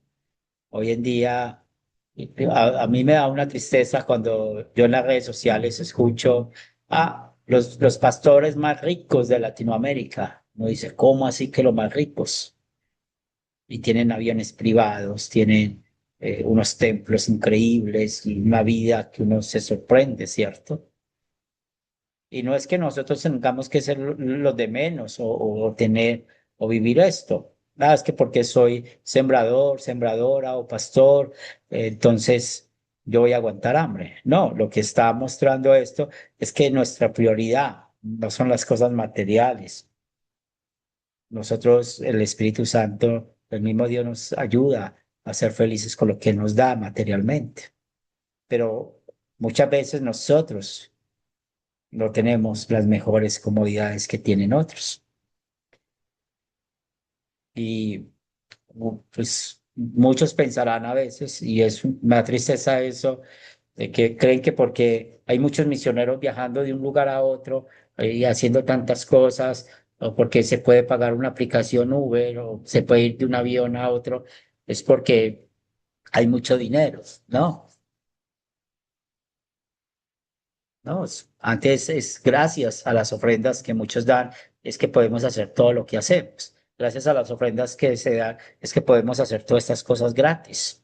Hoy en día, a mí me da una tristeza cuando yo en las redes sociales escucho a los pastores más ricos de Latinoamérica. Uno dice, ¿cómo así que los más ricos? Y tienen aviones privados, tienen unos templos increíbles y una vida que uno se sorprende, ¿cierto? Y no es que nosotros tengamos que ser los de menos o tener o vivir esto. Nada, es que porque soy sembrador, sembradora o pastor, entonces yo voy a aguantar hambre. No, lo que está mostrando esto es que nuestra prioridad no son las cosas materiales. Nosotros, el Espíritu Santo, el mismo Dios nos ayuda a ser felices con lo que nos da materialmente. Pero muchas veces nosotros no tenemos las mejores comodidades que tienen otros. Y pues muchos pensarán a veces, y me da tristeza eso, de que creen que porque hay muchos misioneros viajando de un lugar a otro y haciendo tantas cosas, o porque se puede pagar una aplicación Uber, o se puede ir de un avión a otro, es porque hay mucho dinero, ¿no? No, antes es gracias a las ofrendas que muchos dan, es que podemos hacer todo lo que hacemos. Gracias a las ofrendas que se dan, es que podemos hacer todas estas cosas gratis.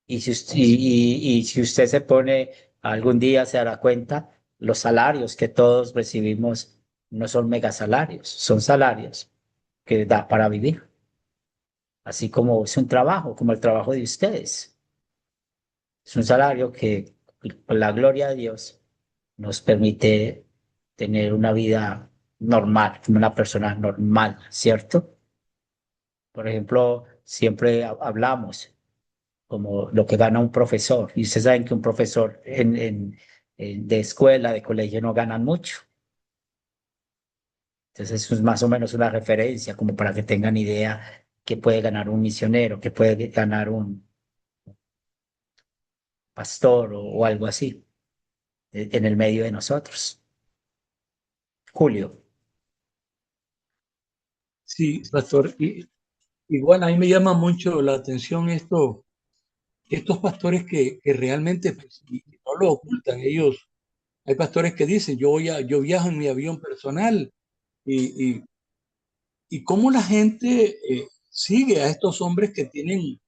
Y si usted se pone, algún día se dará cuenta, los salarios que todos recibimos no son megasalarios, son salarios que da para vivir, así como es un trabajo, como el trabajo de ustedes. Es un salario que, con la gloria de Dios, nos permite tener una vida normal, como una persona normal, ¿cierto? Por ejemplo, siempre hablamos como lo que gana un profesor, y ustedes saben que un profesor de escuela, de colegio, no ganan mucho. Entonces, eso es más o menos una referencia, como para que tengan idea que puede ganar un misionero, que puede ganar un pastor o algo así, en el medio de nosotros. Julio. Sí, pastor. Y, igual a mí me llama mucho la atención estos pastores que realmente pues, y no lo ocultan. Ellos, hay pastores que dicen, yo viajo en mi avión personal y, y cómo la gente sigue a estos hombres que tienen,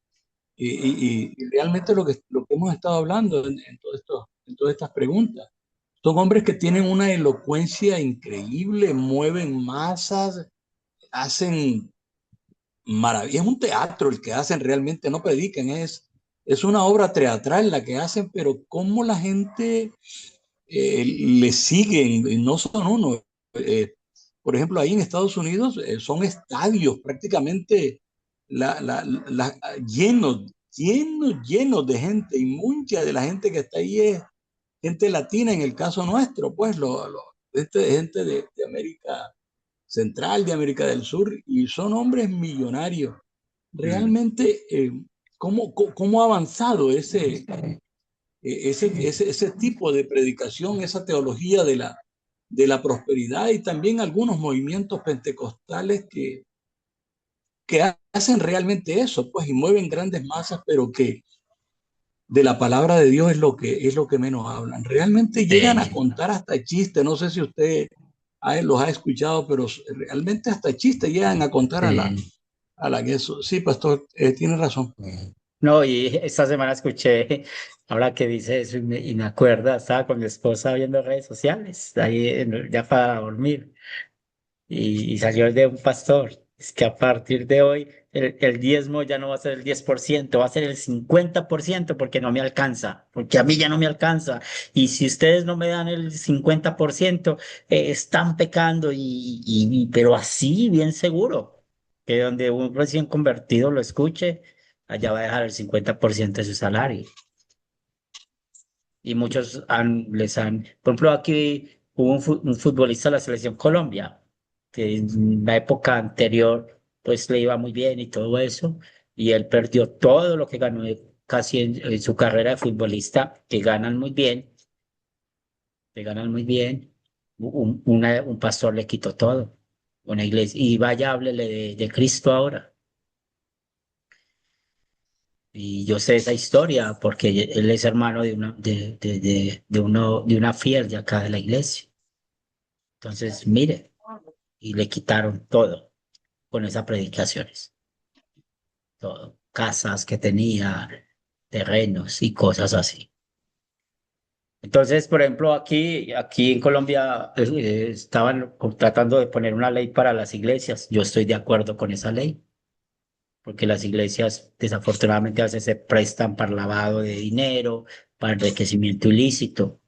y realmente lo que hemos estado hablando en todas estas preguntas, son hombres que tienen una elocuencia increíble, mueven masas, hacen maravillas. Es un teatro el que hacen, realmente no predican, es una obra teatral la que hacen, pero cómo la gente le siguen, y no son uno. Eh, por ejemplo, ahí en Estados Unidos son estadios prácticamente llenos, llenos, llenos de gente, y mucha de la gente que está ahí es gente latina en el caso nuestro, pues gente de América Central, de América del Sur, y son hombres millonarios. Mm. Realmente, ¿cómo ha avanzado ese tipo de predicación, esa teología de la prosperidad, y también algunos movimientos pentecostales que hacen realmente eso, pues, y mueven grandes masas, pero que de la palabra de Dios es lo que menos hablan. Realmente llegan a Sí, contar hasta chistes, no sé si usted los ha escuchado, pero realmente hasta chistes llegan a contar sí. a la que eso. Sí, pastor, tiene razón. No, y esta semana escuché, ahora que dice eso, y me acuerda, estaba con mi esposa viendo redes sociales, ahí ya para dormir, y salió de un pastor. Es que a partir de hoy el diezmo ya no va a ser el 10%, va a ser el 50% porque no me alcanza, porque a mí ya no me alcanza. Y si ustedes no me dan el 50%, están pecando, pero así, bien seguro, que donde un recién convertido lo escuche, allá va a dejar el 50% de su salario. y muchos por ejemplo, aquí hubo un futbolista de la selección Colombia, que en la época anterior, pues le iba muy bien y todo eso, y él perdió todo lo que ganó casi en su carrera de futbolista, que ganan muy bien, que ganan muy bien. Un pastor le quitó todo, una iglesia, y vaya, háblele de Cristo ahora. Y yo sé esa historia porque él es hermano de una fiel de acá de la iglesia. Entonces, mire, y le quitaron todo con esas predicaciones, todo, casas que tenía, terrenos y cosas así. Entonces, por ejemplo, aquí en Colombia estaban tratando de poner una ley para las iglesias. Yo estoy de acuerdo con esa ley, porque las iglesias desafortunadamente a veces se prestan para lavado de dinero, para enriquecimiento ilícito,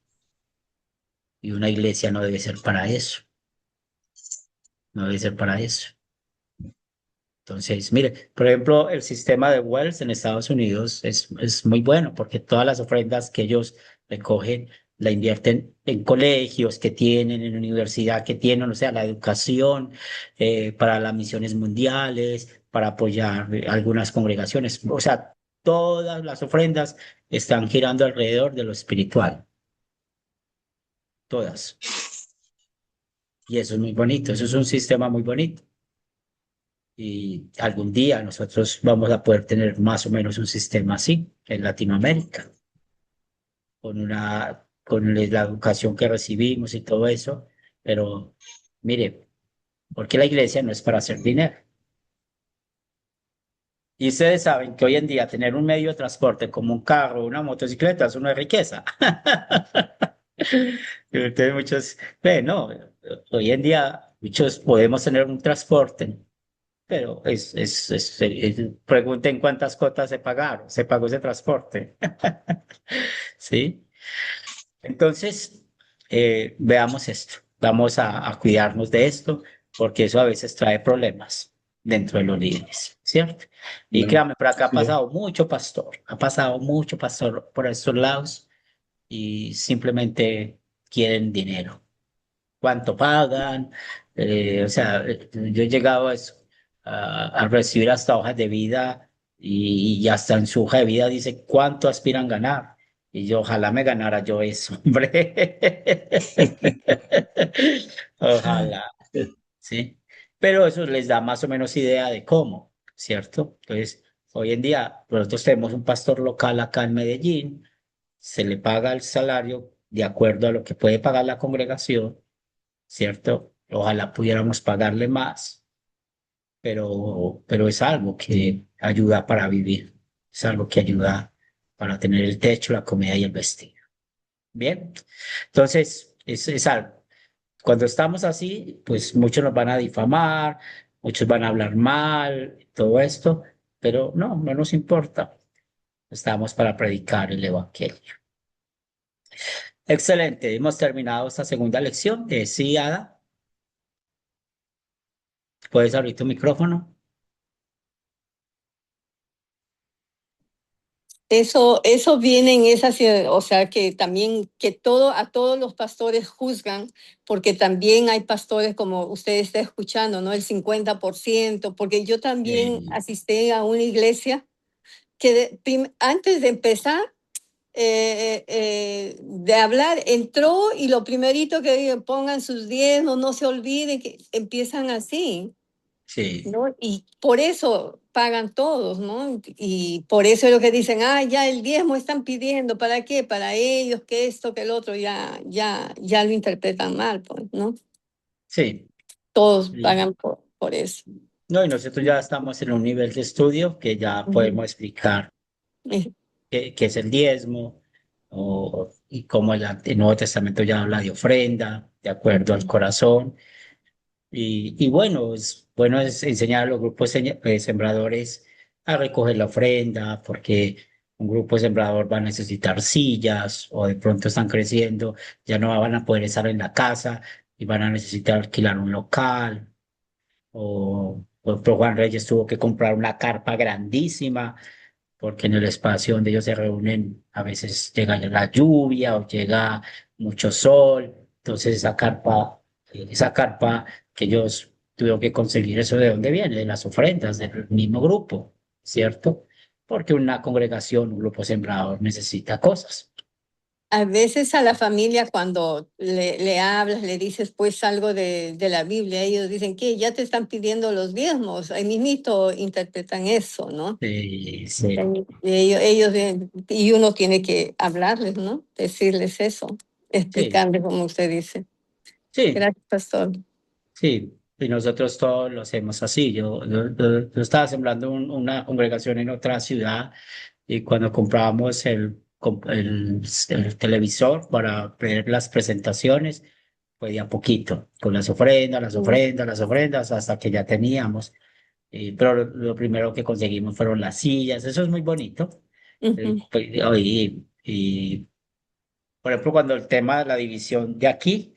y una iglesia no debe ser para eso, no debe ser para eso. Entonces, mire, por ejemplo, el sistema de Wells en Estados Unidos es muy bueno porque todas las ofrendas que ellos recogen la invierten en colegios que tienen, en universidad que tienen, o sea, la educación, para las misiones mundiales, para apoyar algunas congregaciones. O sea, todas las ofrendas están girando alrededor de lo espiritual, todas. Y eso es muy bonito, eso es un sistema muy bonito. Y algún día nosotros vamos a poder tener más o menos un sistema así en Latinoamérica, con la educación que recibimos y todo eso. Pero mire, porque la iglesia no es para hacer dinero. Y ustedes saben que hoy en día tener un medio de transporte como un carro o una motocicleta es una riqueza. Entonces muchos, no, hoy en día muchos podemos tener un transporte, pero pregunten cuántas cuotas se pagaron, se pagó ese transporte. ¿Sí? Entonces, veamos esto. Vamos a cuidarnos de esto, porque eso a veces trae problemas dentro de los líderes, ¿cierto? Y Bueno, créame, por acá así es. ha pasado mucho pastor por estos lados y simplemente quieren dinero. ¿Cuánto pagan? O sea, yo he llegado a, eso, a recibir hasta hojas de vida y hasta en su hoja de vida dice cuánto aspiran ganar. Y yo ojalá me ganara yo eso, hombre. Ojalá, ¿sí? Pero eso les da más o menos idea de cómo, ¿cierto? Entonces, hoy en día nosotros tenemos un pastor local acá en Medellín, se le paga el salario de acuerdo a lo que puede pagar la congregación, ¿cierto? Ojalá pudiéramos pagarle más, pero es algo que ayuda para vivir, es algo que ayuda para tener el techo, la comida y el vestido. Bien, entonces es algo. Cuando estamos así, pues muchos nos van a difamar, muchos van a hablar mal, todo esto, pero no, no nos importa. Estamos para predicar el evangelio. Excelente, hemos terminado esta segunda lección. Sí, Ada, puedes abrir tu micrófono. Eso viene en esas, o sea, que también que a todos los pastores juzgan, porque también hay pastores como usted está escuchando, ¿no? El 50%, porque yo también Sí, asistí a una iglesia que antes de empezar de hablar, entró y lo primerito que digo, pongan sus diezmos, no se olviden que empiezan así. sí, ¿No? Y por eso pagan todos, ¿no? Y por eso es lo que dicen, ah, ya el diezmo están pidiendo, ¿para qué? Para ellos, que esto, que el otro, ya lo interpretan mal, pues, ¿no? sí. Todos Sí. pagan por eso. No, y nosotros ya estamos en un nivel de estudio que ya Ujú. podemos explicar Eh, qué es el diezmo y cómo el Nuevo Testamento ya habla de ofrenda, de acuerdo al ujú. corazón. Y bueno, es bueno es enseñar a los grupos sembradores a recoger la ofrenda, porque un grupo sembrador va a necesitar sillas o de pronto están creciendo, ya no van a poder estar en la casa y van a necesitar alquilar un local. O por ejemplo, Juan Reyes tuvo que comprar una carpa grandísima porque en el espacio donde ellos se reúnen a veces llega la lluvia o llega mucho sol, entonces esa carpa que ellos tuvieron que conseguir, ¿eso de dónde viene? De las ofrendas del mismo grupo, ¿cierto? Porque una congregación, un grupo sembrador necesita cosas. A veces a la familia cuando le hablas, le dices pues algo de la Biblia, ellos dicen que ya te están pidiendo los diezmos, ahí mismito interpretan eso, ¿no? Sí, Y uno tiene que hablarles, ¿no? Decirles eso, sí, explicarles como usted dice. sí, Gracias, pastor. sí. Y nosotros todos lo hacemos así. Yo estaba sembrando una congregación en otra ciudad y cuando comprábamos el televisor para ver las presentaciones, pues de a poquito, con Mm, las ofrendas, hasta que ya teníamos. Pero lo primero que conseguimos fueron las sillas, eso es muy bonito. ujú, Pues, por ejemplo, cuando el tema de la división de aquí,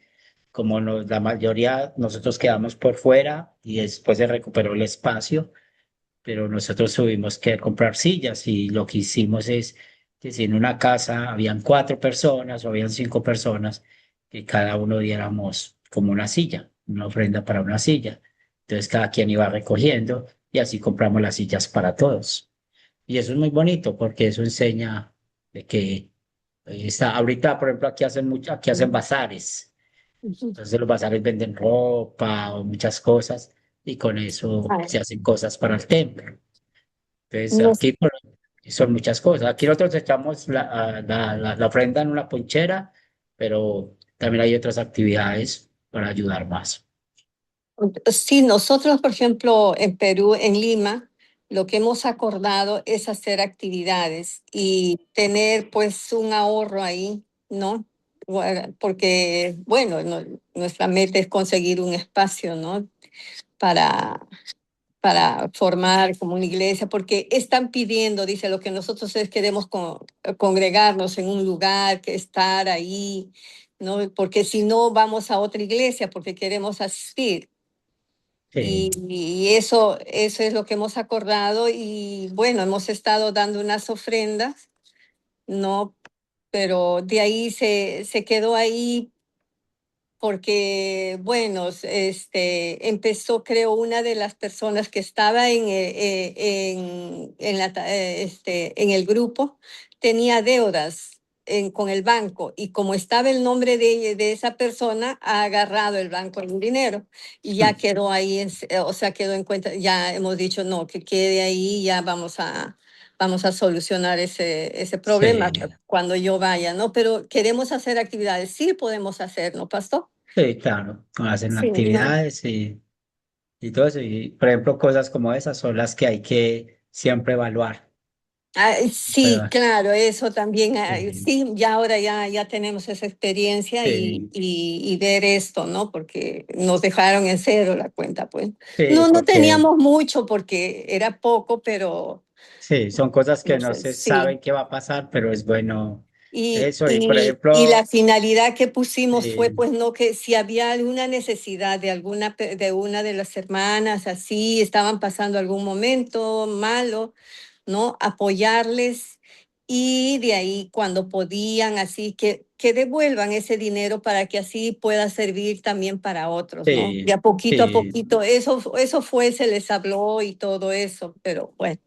como la mayoría, nosotros quedamos por fuera y después se recuperó el espacio, pero nosotros tuvimos que comprar sillas y lo que hicimos es que si en una casa habían 4 personas o habían 5 personas, que cada uno diéramos como una silla, una ofrenda para una silla. Entonces cada quien iba recogiendo y así compramos las sillas para todos. Y eso es muy bonito porque eso enseña de que ahorita, por ejemplo, aquí hacen bazares. ujú. Entonces los bazares venden ropa o muchas cosas y con eso Ah, se hacen cosas para el templo. Entonces, nos- aquí son muchas cosas. Aquí nosotros echamos la ofrenda en una ponchera, pero también hay otras actividades para ayudar más. sí, nosotros, por ejemplo, en Perú, en Lima, lo que hemos acordado es hacer actividades y tener pues un ahorro ahí, ¿no? Porque, bueno, nuestra meta es conseguir un espacio, ¿no? Para, para formar como una iglesia, porque están pidiendo, dice, lo que nosotros es queremos congregarnos en un lugar, que estar ahí, ¿no? Porque si no, vamos a otra iglesia porque queremos asistir. Sí, Y eso es lo que hemos acordado y bueno, hemos estado dando unas ofrendas, ¿no? Pero de ahí se quedó ahí porque, bueno, empezó, creo, una de las personas que estaba en el grupo, tenía deudas con el banco y como estaba el nombre de esa persona, ha agarrado el banco el dinero y ya quedó ahí, o sea, quedó en cuenta, ya hemos dicho, no, que quede ahí, ya vamos a solucionar ese problema sí, cuando yo vaya, ¿no? Pero queremos hacer actividades, sí podemos hacer, ¿no, pastor? sí, claro. Hacen Sí, no. actividades y todo eso. Y, por ejemplo, cosas como esas son las que hay que siempre evaluar. Sí, Pero, claro, eso también, sí, sí, ya ahora ya tenemos esa experiencia sí, y ver esto, ¿no? Porque nos dejaron en cero la cuenta, pues. sí, No porque teníamos mucho porque era poco, pero sí, son cosas que no no sé, se sí. saben qué va a pasar, pero es bueno Y, eso. Y, por y la ejemplo, finalidad que pusimos fue, eh, pues, no, que si había alguna necesidad de de una de las hermanas, así, estaban pasando algún momento malo, ¿no? Apoyarles y de ahí cuando podían, así que devuelvan ese dinero para que así pueda servir también para otros, ¿no? De sí, a sí, poquito, eso fue, se les habló y todo eso, pero bueno,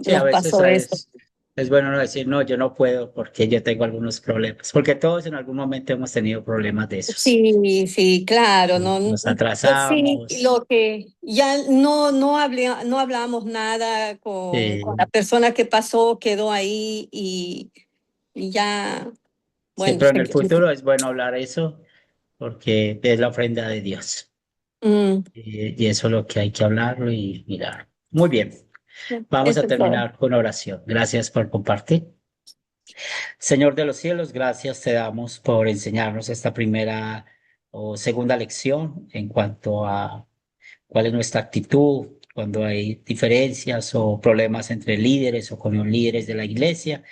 sí, a nos veces pasó eso. es bueno no decir, no, yo no puedo porque yo tengo algunos problemas, porque todos en algún momento hemos tenido problemas de esos. Sí, sí, claro, no, Nos sí, atrasamos, lo que ya no hablamos nada con la sí, persona que pasó, quedó ahí y ya, sí, bueno, pero en el futuro es bueno hablar eso porque es la ofrenda de Dios. mm, Y eso es lo que hay que hablarlo y mirar. Muy bien, vamos a eso es todo. terminar con oración. Gracias por compartir. Señor de los cielos, gracias te damos por enseñarnos esta primera o segunda lección en cuanto a cuál es nuestra actitud cuando hay diferencias o problemas entre líderes o con los líderes de la iglesia,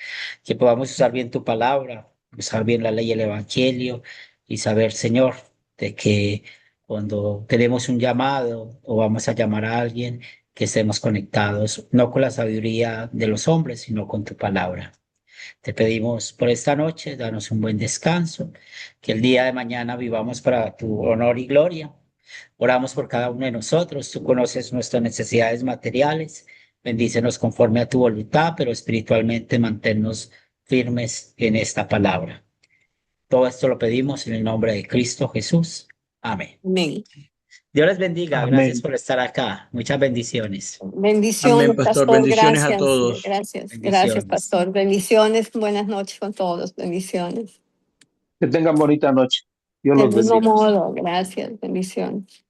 que podamos usar bien tu palabra, usar bien la ley y el evangelio y saber, Señor, de que cuando tenemos un llamado o vamos a llamar a alguien, que estemos conectados, no con la sabiduría de los hombres, sino con tu palabra. Te pedimos por esta noche, danos un buen descanso, que el día de mañana vivamos para tu honor y gloria. Oramos por cada uno de nosotros, tú conoces nuestras necesidades materiales, bendícenos conforme a tu voluntad, pero espiritualmente manténnos firmes en esta palabra. Todo esto lo pedimos en el nombre de Cristo Jesús. Amén. Amén. Dios les bendiga, gracias Amén. por estar acá. Muchas bendiciones. Bendiciones, Amén, pastor. pastor. Bendiciones a Gracias. todos. Gracias. Gracias, Bendiciones. pastor. Bendiciones. Buenas noches con todos. Bendiciones. Que tengan bonita noche. Dios Del los mismo bendiga. modo. Gracias. Bendiciones.